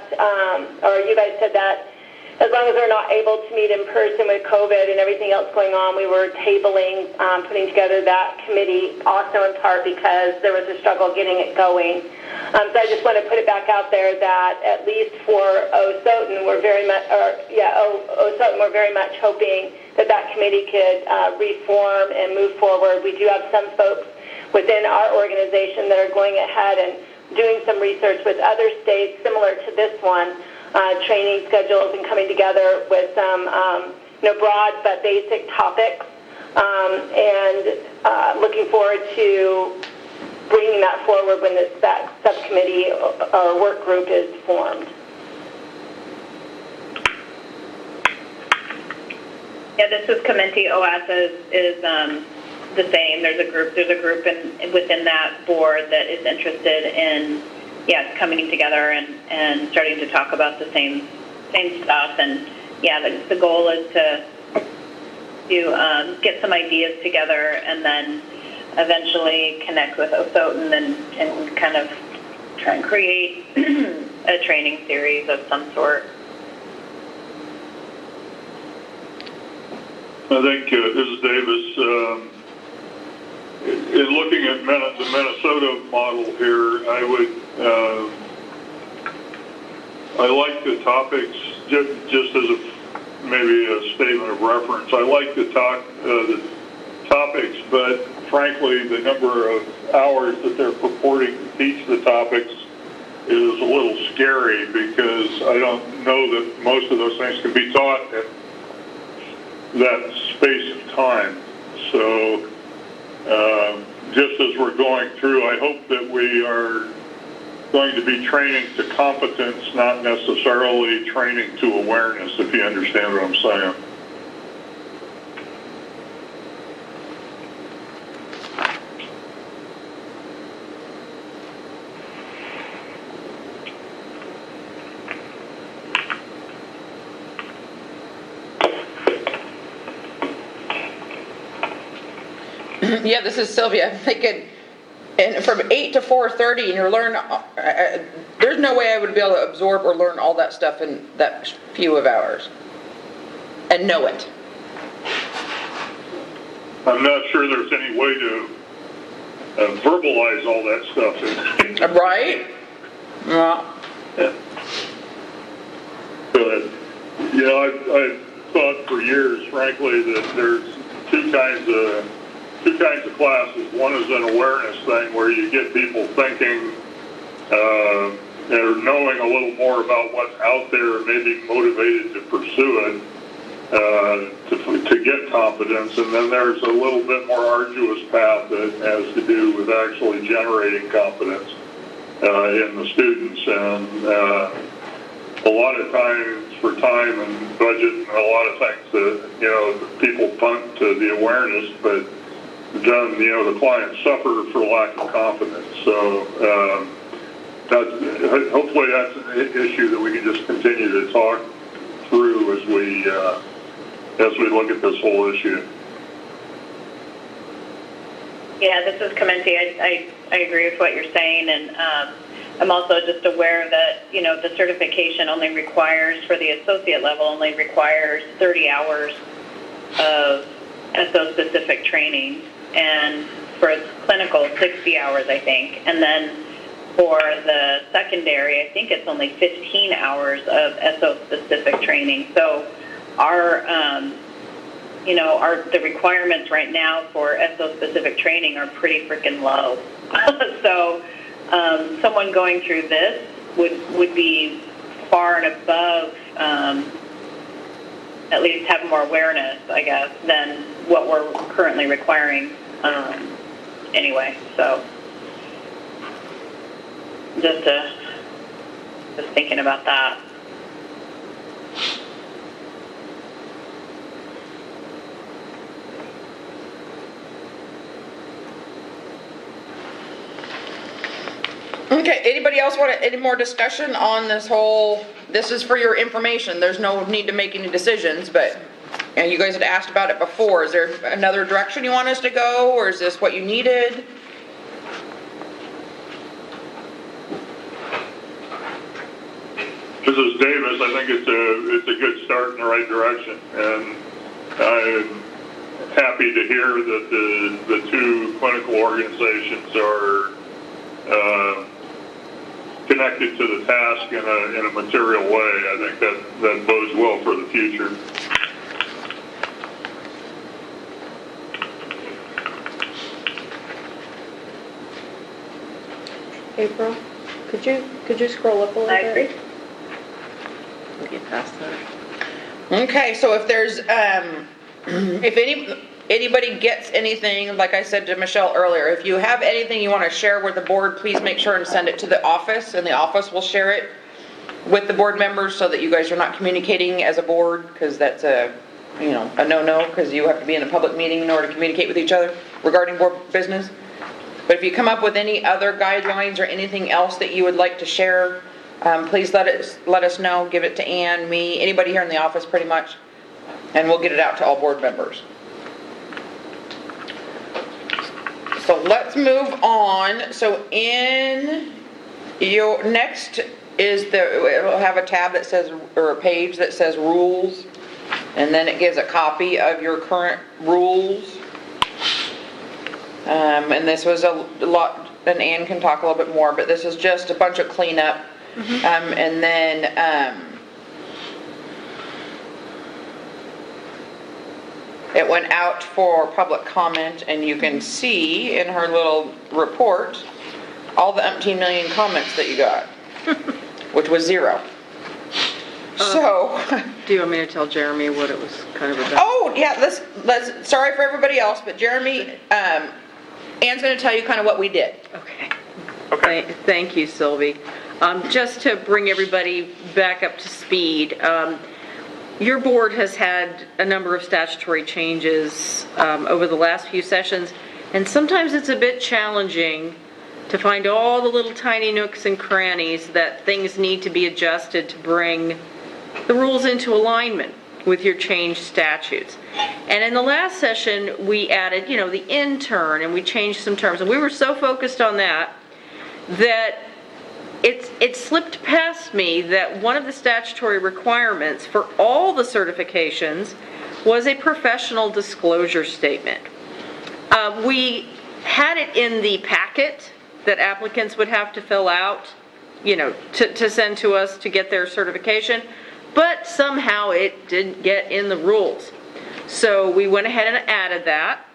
or you guys said that, as long as we're not able to meet in person with COVID and everything else going on, we were tabling, putting together that committee, also in part because there was a struggle getting it going. So I just want to put it back out there that at least for OSOTN, we're very much, OSOTN, we're very much hoping that that committee could reform and move forward. We do have some folks within our organization that are going ahead and doing some research with other states similar to this one, training schedules and coming together with some broad but basic topics, and looking forward to bringing that forward when that subcommittee or work group is formed. Yeah, this is Committee OASA is the same. There's a group within that board that is interested in coming together and starting to talk about the same stuff. And the goal is to get some ideas together and then eventually connect with OSOTN and kind of try and create a training series of some sort. I think, this is Davis, in looking at the Minnesota model here, I like the topics, just as maybe a statement of reference. I like the topics, but frankly, the number of hours that they're purporting to teach the topics is a little scary, because I don't know that most of those things can be taught in that space of time. So just as we're going through, I hope that we are going to be training to competence, not necessarily training to awareness, if you understand what I'm saying. Yeah, this is Sylvia. I'm thinking, and from 8 to 4:30, and you're learning, there's no way I would be able to absorb or learn all that stuff in that few of hours and know it. I'm not sure there's any way to verbalize all that stuff. Right? Yeah. But, I've thought for years, frankly, that there's two kinds of classes. One is an awareness thing where you get people thinking or knowing a little more about what's out there and maybe motivated to pursue it, to get competence. And then there's a little bit more arduous path that has to do with actually generating competence in the students. And a lot of times, for time and budget and a lot of things that, people punt to the awareness, but then, the clients suffer for lack of confidence. So hopefully that's an issue that we can just continue to talk through as we look at this whole issue. Yeah, this is Committee. I agree with what you're saying, and I'm also just aware that, the certification only requires, for the associate level, only requires 30 hours of SO-specific training, and for clinical, 60 hours, I think. And then for the secondary, I think it's only 15 hours of SO-specific training. So the requirements right now for SO-specific training are pretty freaking low. So someone going through this would be far and above at least have more awareness, I guess, than what we're currently requiring anyway. So just thinking about that. Okay, anybody else want any more discussion on this whole, this is for your information, there's no need to make any decisions, but, and you guys had asked about it before, is there another direction you want us to go, or is this what you needed? This is Davis. I think it's a good start in the right direction, and I'm happy to hear that the two clinical organizations are connected to the task in a material way. I think that bodes well for the future. April, could you scroll up a little I bit? agree. We'll get past that. Okay, so if there's, if anybody gets anything, like I said to Michelle earlier, if you have anything you want to share with the board, please make sure and send it to the office, and the office will share it with the board members so that you guys are not communicating as a board, because that's a no-no, because you have to be in a public meeting in order to communicate with each other regarding board business. But if you come up with any other guidelines or anything else that you would like to share, please let us know. Give it to Ann, me, anybody here in the office pretty much, and we'll get it out to all board members. So let's move on. So in your next is it'll have a tab that says, or a page that says rules, and then it gives a copy of your current rules. And this was a lot, and Ann can talk a little bit more, but this is just a bunch of cleanup. And then it went out for public comment, and you can see in her little report all the umpteen million comments that you got, which was 0. So, Do you want me to tell Jeremy what it was kind of about? oh yeah, let's sorry for everybody else, but Jeremy, Ann's going to tell you kind of what we did. Okay. Thank you, Sylvie. Just to bring everybody back up to speed, your board has had a number of statutory changes over the last few sessions, and sometimes it's a bit challenging to find all the little tiny nooks and crannies that things need to be adjusted to bring the rules into alignment with your changed statutes. And in the last session, we added, the intern, and we changed some terms, and we were so focused on that it slipped past me that one of the statutory requirements for all the certifications was a professional disclosure statement. We had it in the packet that applicants would have to fill out, to send to us to get their certification, but somehow it didn't get in the rules. So we went ahead and added that,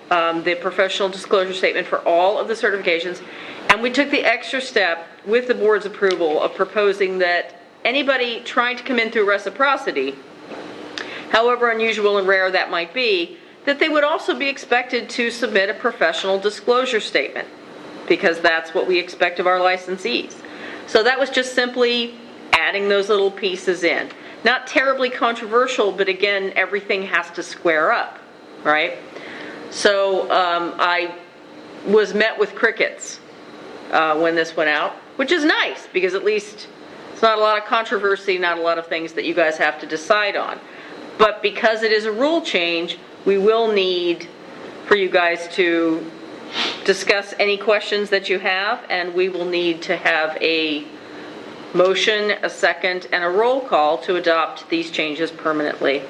the professional disclosure statement for all of the certifications, and we took the extra step with the board's approval of proposing that anybody trying to come in through reciprocity, however unusual and rare that might be, that they would also be expected to submit a professional disclosure statement, because that's what we expect of our licensees. So that was just simply adding those little pieces in. Not terribly controversial, but again, everything has to square up, right? So I was met with crickets when this went out, which is nice, because at least it's not a lot of controversy, not a lot of things that you guys have to decide on. But because it is a rule change, we will need for you guys to discuss any questions that you have, and we will need to have a motion, a second, and a roll call to adopt these changes permanently. Do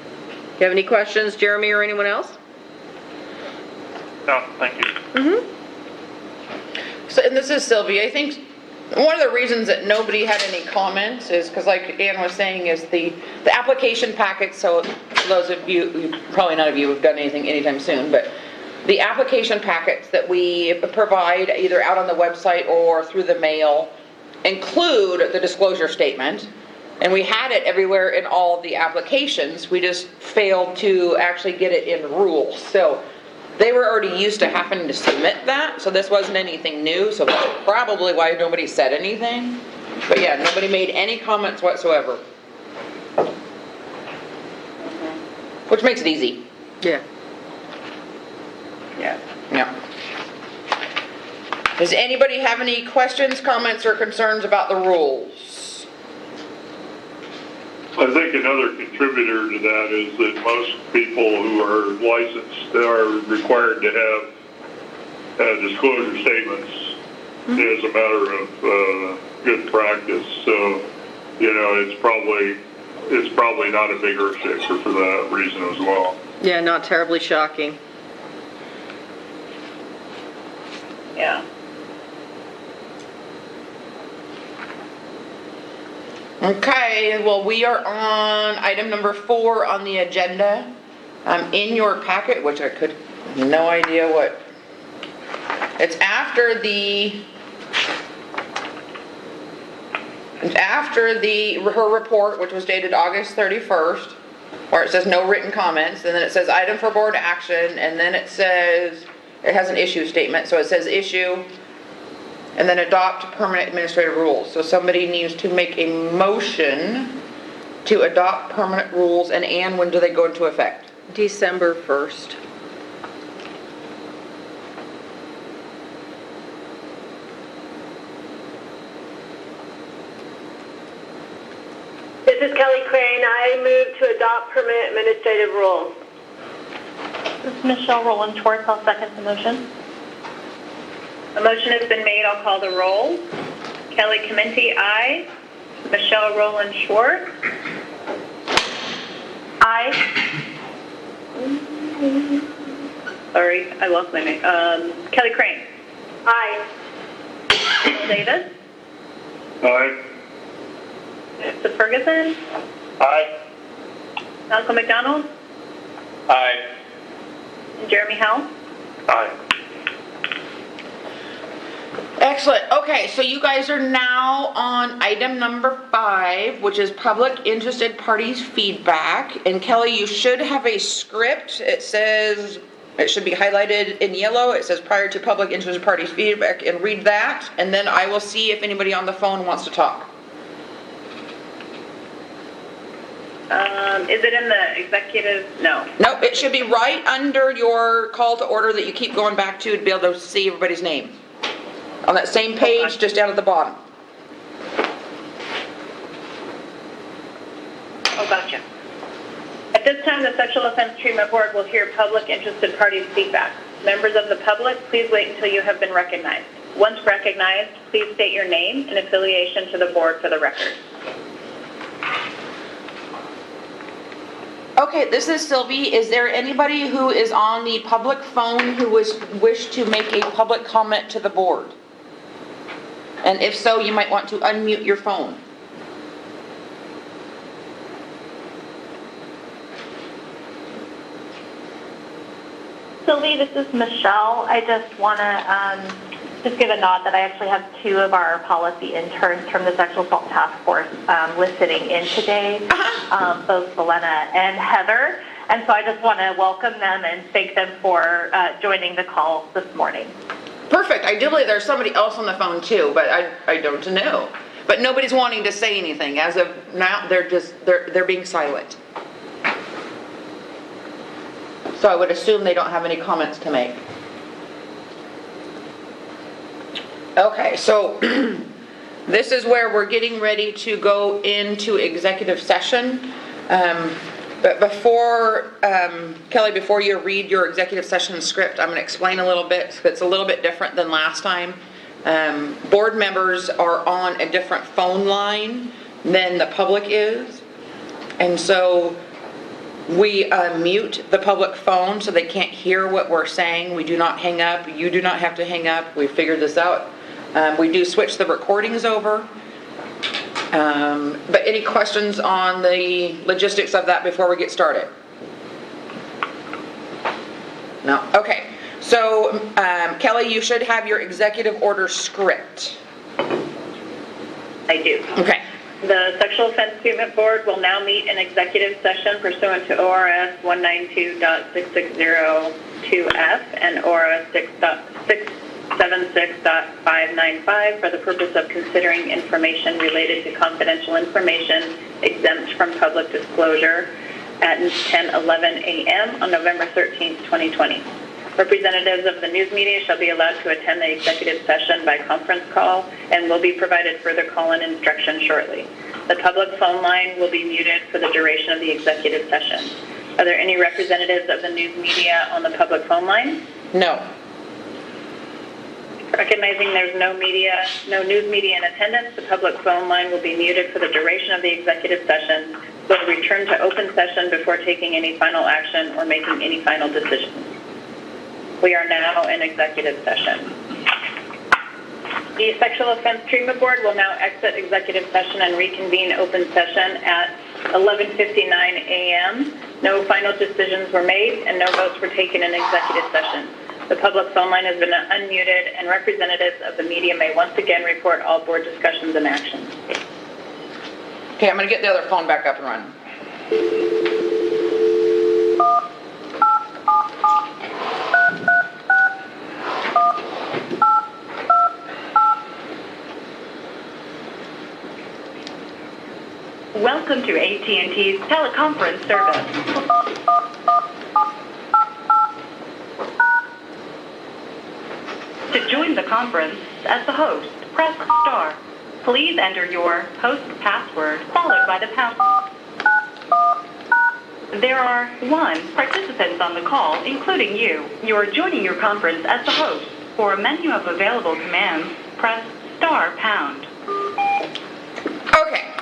you have any questions, Jeremy, or anyone else? No, thank you. So, and this is Sylvia. I think one of the reasons that nobody had any comments is because, like Ann was saying, is the application packet. So those of you, probably none of you have done anything anytime soon, but the application packets that we provide either out on the website or through the mail include the disclosure statement, And we had it everywhere in all of the applications, we just failed to actually get it in rules. So they were already used to having to submit that, so this wasn't anything new, so that's probably why nobody said anything. But yeah, nobody made any comments whatsoever. Which makes it easy. Yeah. Yeah. Yeah. Does anybody have any questions, comments, or concerns about the rules? I think another contributor to that is that most people who are licensed are required to have disclosure statements as a matter of good practice. So, you know, it's probably not a big earth shaker for that reason as well. Yeah, not terribly shocking. Yeah. Okay, well, we are on item number 4 on the agenda. In your packet, which I could, no idea what, it's after her report, which was dated August 31st, where it says no written comments, and then it says item for board action, and then it says, it has an issue statement, so it says issue, and then adopt permanent administrative rules. So somebody needs to make a motion to adopt permanent rules, and when do they go into effect? December 1st. This is Kelly Crane. I move to adopt permanent administrative rules. This is Michelle Rowland Schwartz. I'll second the motion. A motion has been made. I'll call the roll. Kelly Comenti, aye. Michelle Rowland Schwartz. Aye. Sorry, I lost my name. Kelly Crane. Aye. Bill Davis. Aye. Mr. Ferguson. Aye. Malcolm McDonald. Aye. And Jeremy Howell. Aye. Excellent. Okay, so you guys are now on item number 5, which is public interested parties feedback. And Kelly, you should have a script. It says, it should be highlighted in yellow. It says prior to public interested parties feedback, and read that. And then I will see if anybody on the phone wants to talk. Is it in the executive? No. Nope, it should be right under your call to order that you keep going back to be able to see everybody's name. On that same page, just down at the bottom. Oh, gotcha. At this time, the Sexual Offense Treatment Board will hear public interested parties' feedback. Members of the public, please wait until you have been recognized. Once recognized, please state your name and affiliation to the board for the record. Okay, this is Sylvie. Is there anybody who is on the public phone who wish to make a public comment to the board? And if so, you might want to unmute your phone. Sylvie, this is Michelle. I just want to just give a nod that I actually have 2 of our policy interns from the Sexual Assault Task Force listening in today, both Selena and Heather. And so I just want to welcome them and thank them for joining the call this morning. Perfect. I do believe there's somebody else on the phone too, but I don't know. But nobody's wanting to say anything. As of now, they're being silent. So I would assume they don't have any comments to make. Okay, so this is where we're getting ready to go into executive session. But before, Kelly, before you read your executive session script, I'm going to explain a little bit. It's a little bit different than last time. Board members are on a different phone line than the public is. And so we mute the public phone so they can't hear what we're saying. We do not hang up. You do not have to hang up. We figured this out. We do switch the recordings over. But any questions on the logistics of that before we get started? No? Okay. So, Kelly, you should have your executive order script. I do. Okay. The Sexual Offense Treatment Board will now meet in executive session pursuant to ORS 192.6602F and ORS 676.595 for the purpose of considering information related to confidential information exempt from public disclosure at 10:11 a.m. on November 13th, 2020. Representatives of the news media shall be allowed to attend the executive session by conference call and will be provided further call-in instructions shortly. The public phone line will be muted for the duration of the executive session. Are there any representatives of the news media on the public phone line? No. Recognizing there's no news media in attendance, the public phone line will be muted for the duration of the executive session. We'll return to open session before taking any final action or making any final decisions. We are now in executive session. The Sexual Offense Treatment Board will now exit executive session and reconvene open session at 11:59 a.m. No final decisions were made and no votes were taken in executive session. The public phone line has been unmuted and representatives of the media may once again report all board discussions and actions. Okay, I'm going to get the other phone back up and running. Welcome to AT&T's teleconference service. To join the conference as the host, press star. Please enter your host password followed by the pound. There are 1 participants on the call, including you. You are joining your conference as the host. For a menu of available commands, press star pound. Okay.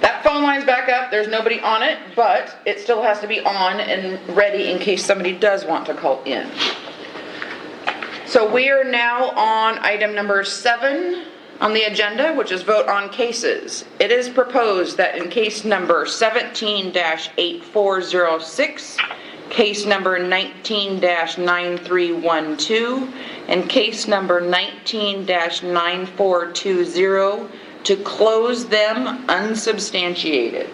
That phone line's back up. There's nobody on it, but it still has to be on and ready in case somebody does want to call in. So we are now on item number 7 on the agenda, which is vote on cases. It is proposed that in case number 17-8406, case number 19-9312, and case number 19-9420 to close them unsubstantiated.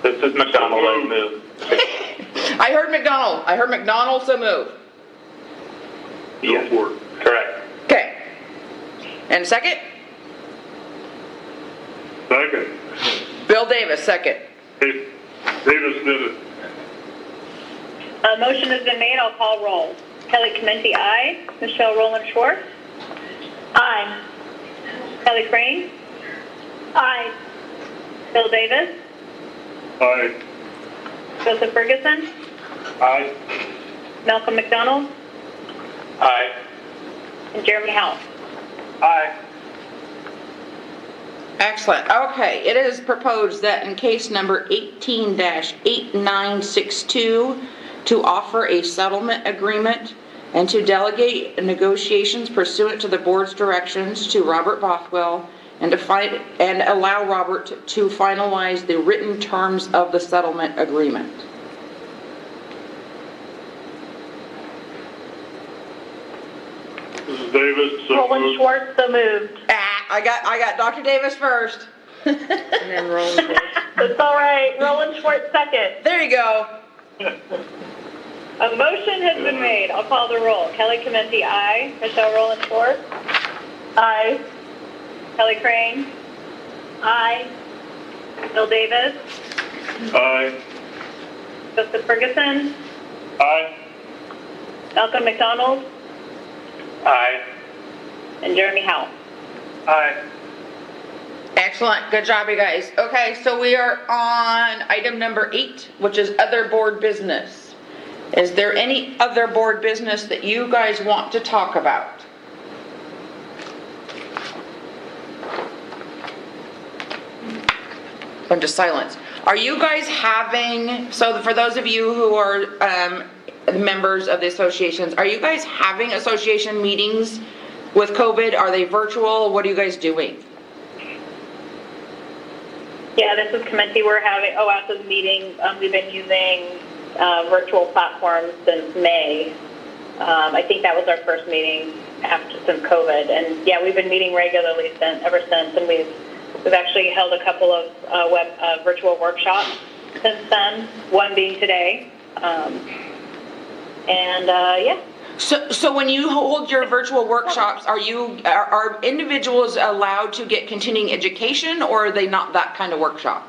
This is McDonald. I move. I heard McDonald. So move. Yes, correct. Okay. And second? Second. Bill Davis, second. Hey, Davis did it. A motion has been made. I'll call roll. Kelly Clementi, aye. Michelle Rowland Schwartz. Aye. Kelly Crane. Aye. Bill Davis. Aye. Joseph Ferguson. Aye. Malcolm McDonald. Aye. And Jeremy Howell. Aye. Excellent. Okay, it is proposed that in case number 18-8962 to offer a settlement agreement and to delegate negotiations pursuant to the board's directions to Robert Bothwell and allow Robert to finalize the written terms of the settlement agreement. This is Davis. So Roland moved. Schwartz, so moved. I got Dr. Davis first. And then Roland Schwartz. That's all right. Roland Schwartz, second. There you go. A motion has been made. I'll call the roll. Kelly Clementi, aye. Michelle Rowland Schwartz. Aye. Kelly Crane. Aye. Bill Davis. Aye. Joseph Ferguson. Aye. Malcolm McDonald. Aye. And Jeremy Howell. Aye. Excellent. Good job, you guys. Okay, so we are on item number 8, which is other board business. Is there any other board business that you guys want to talk about? Bunch of silence. Are you guys having, so for those of you who are members of the associations, are you guys having association meetings with COVID? Are they virtual? What are you guys doing? Yeah, this is Clementi. We're having OASA's meeting. We've been using virtual platforms since May. I think that was our first meeting since COVID. And yeah, we've been meeting regularly ever since, and we've actually held a couple of virtual workshops since then, one being today. Yeah. So when you hold your virtual workshops, are individuals allowed to get continuing education, or are they not that kind of workshop?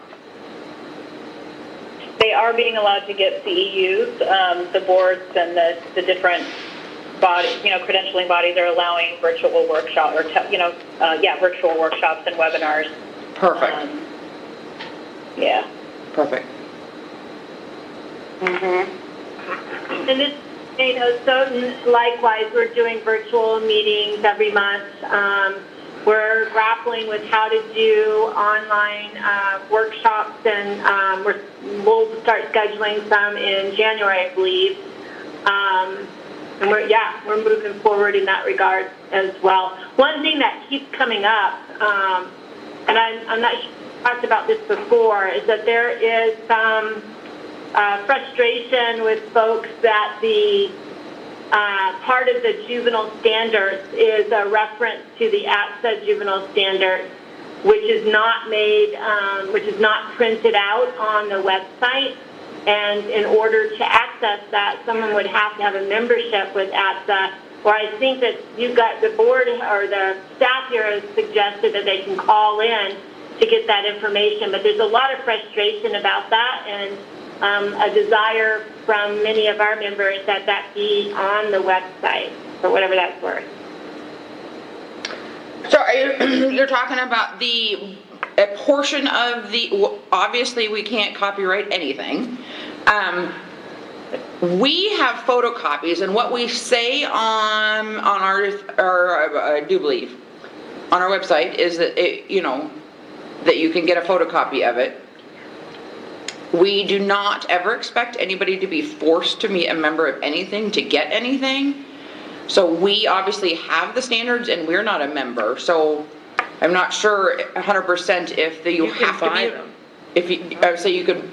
They are being allowed to get CEUs. The boards and the different bodies, credentialing bodies are allowing virtual workshop virtual workshops and webinars. Perfect. Yeah. Perfect. And this, so likewise, we're doing virtual meetings every month. We're grappling with how to do online workshops, and we'll start scheduling some in January, I believe. And we're moving forward in that regard as well. One thing that keeps coming up, and I'm not sure I talked about this before, is that there is some frustration with folks that the part of the juvenile standards is a reference to the ATSA juvenile standards, which is not printed out on the website. And in order to access that, someone would have to have a membership with ATSA. Or I think that you've got the board or the staff here has suggested that they can call in to get that information. But there's a lot of frustration about that, and a desire from many of our members that that be on the website, for whatever that's worth. So you're talking about a portion of obviously we can't copyright anything. We have photocopies, and what we say on our I do believe on our website is that that you can get a photocopy of it. We do not ever expect anybody to be forced to be a member of anything to get anything. So we obviously have the standards, and we're not a member. So I'm not sure 100% if you have to buy them. If you, I would say you could.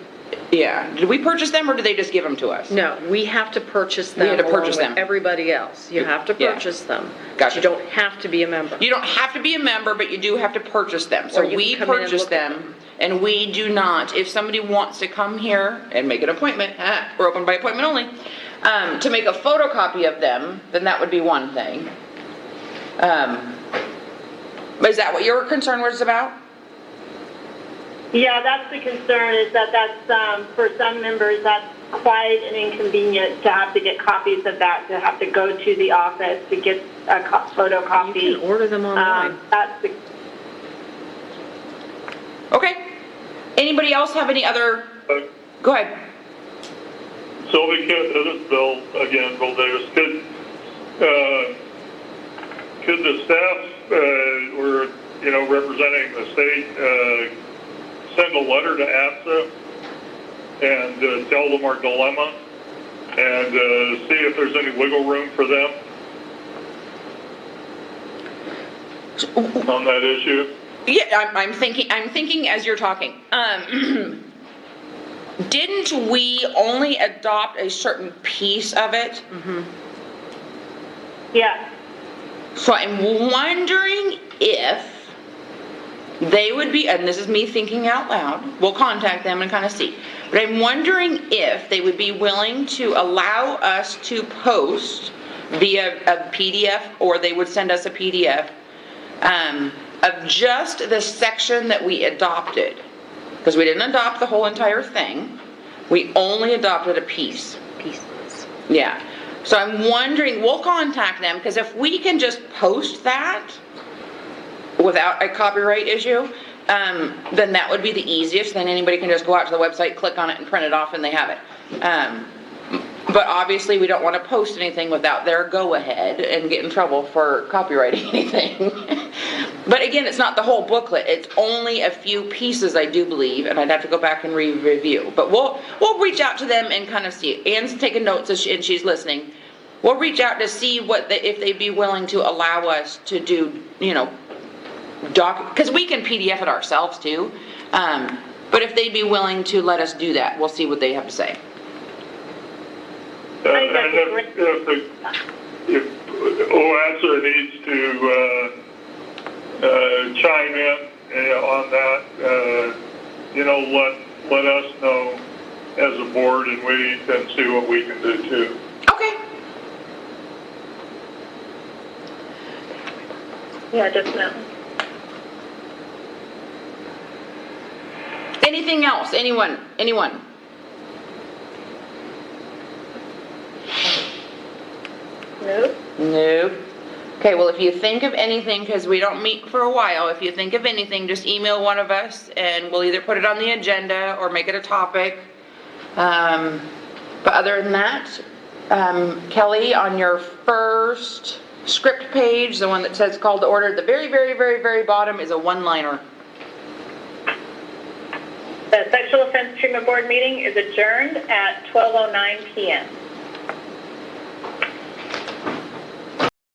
Yeah. Did we purchase them, or did they just give them to us? No, we have to purchase them. We had to purchase them. Everybody else, you have to purchase them. Gotcha. You don't have to be a member. You don't have to be a member, but you do have to purchase them. So we purchase them, and we do not. If somebody wants to come here and make an appointment, we're open by appointment only, to make a photocopy of them, then that would be one thing. Is that what your concern was about? Yeah, that's the concern, is that's for some members, that's quite an inconvenience to have to get copies of that, to have to go to the office to get a photocopy. You can order them online. Okay. Anybody else have any other? Go ahead. Sylvia, this is Bill again, Bill Davis. Could the staff, or representing the state, send a letter to ATSA and tell them our dilemma and see if there's any wiggle room for them on that issue? Yeah, I'm thinking as you're talking. Didn't we only adopt a certain piece of it? Mm-hmm. Yeah. So I'm wondering if they would be, and this is me thinking out loud, we'll contact them and kind of see, but I'm wondering if they would be willing to allow us to post via a PDF, or they would send us a PDF of just the section that we adopted. Because we didn't adopt the whole entire thing. We only adopted a piece. Pieces. Yeah. So I'm wondering, we'll contact them, because if we can just post that without a copyright issue, then that would be the easiest. Then anybody can just go out to the website, click on it, and print it off, and they have it. But obviously we don't want to post anything without their go-ahead and get in trouble for copyrighting anything. But again, it's not the whole booklet. It's only a few pieces, I do believe, and I'd have to go back and review. But we'll reach out to them and kind of see. Anne's taking notes and she's listening. We'll reach out to see if they'd be willing to allow us to do, because we can PDF it ourselves too. But if they'd be willing to let us do that, we'll see what they have to say. And if if OASA needs to chime in on that, let us know as a board, and we can see what we can do too. Okay. Yeah, definitely. Anything else? Anyone? Nope. Nope. Okay, well, if you think of anything, because we don't meet for a while, if you think of anything, just email one of us and we'll either put it on the agenda or make it a topic. But other than that, Kelly, on your first script page, the one that says call to order, the very, very, very, very bottom is a one-liner. The Sexual Offense Treatment Board meeting is adjourned at 12:09 p.m.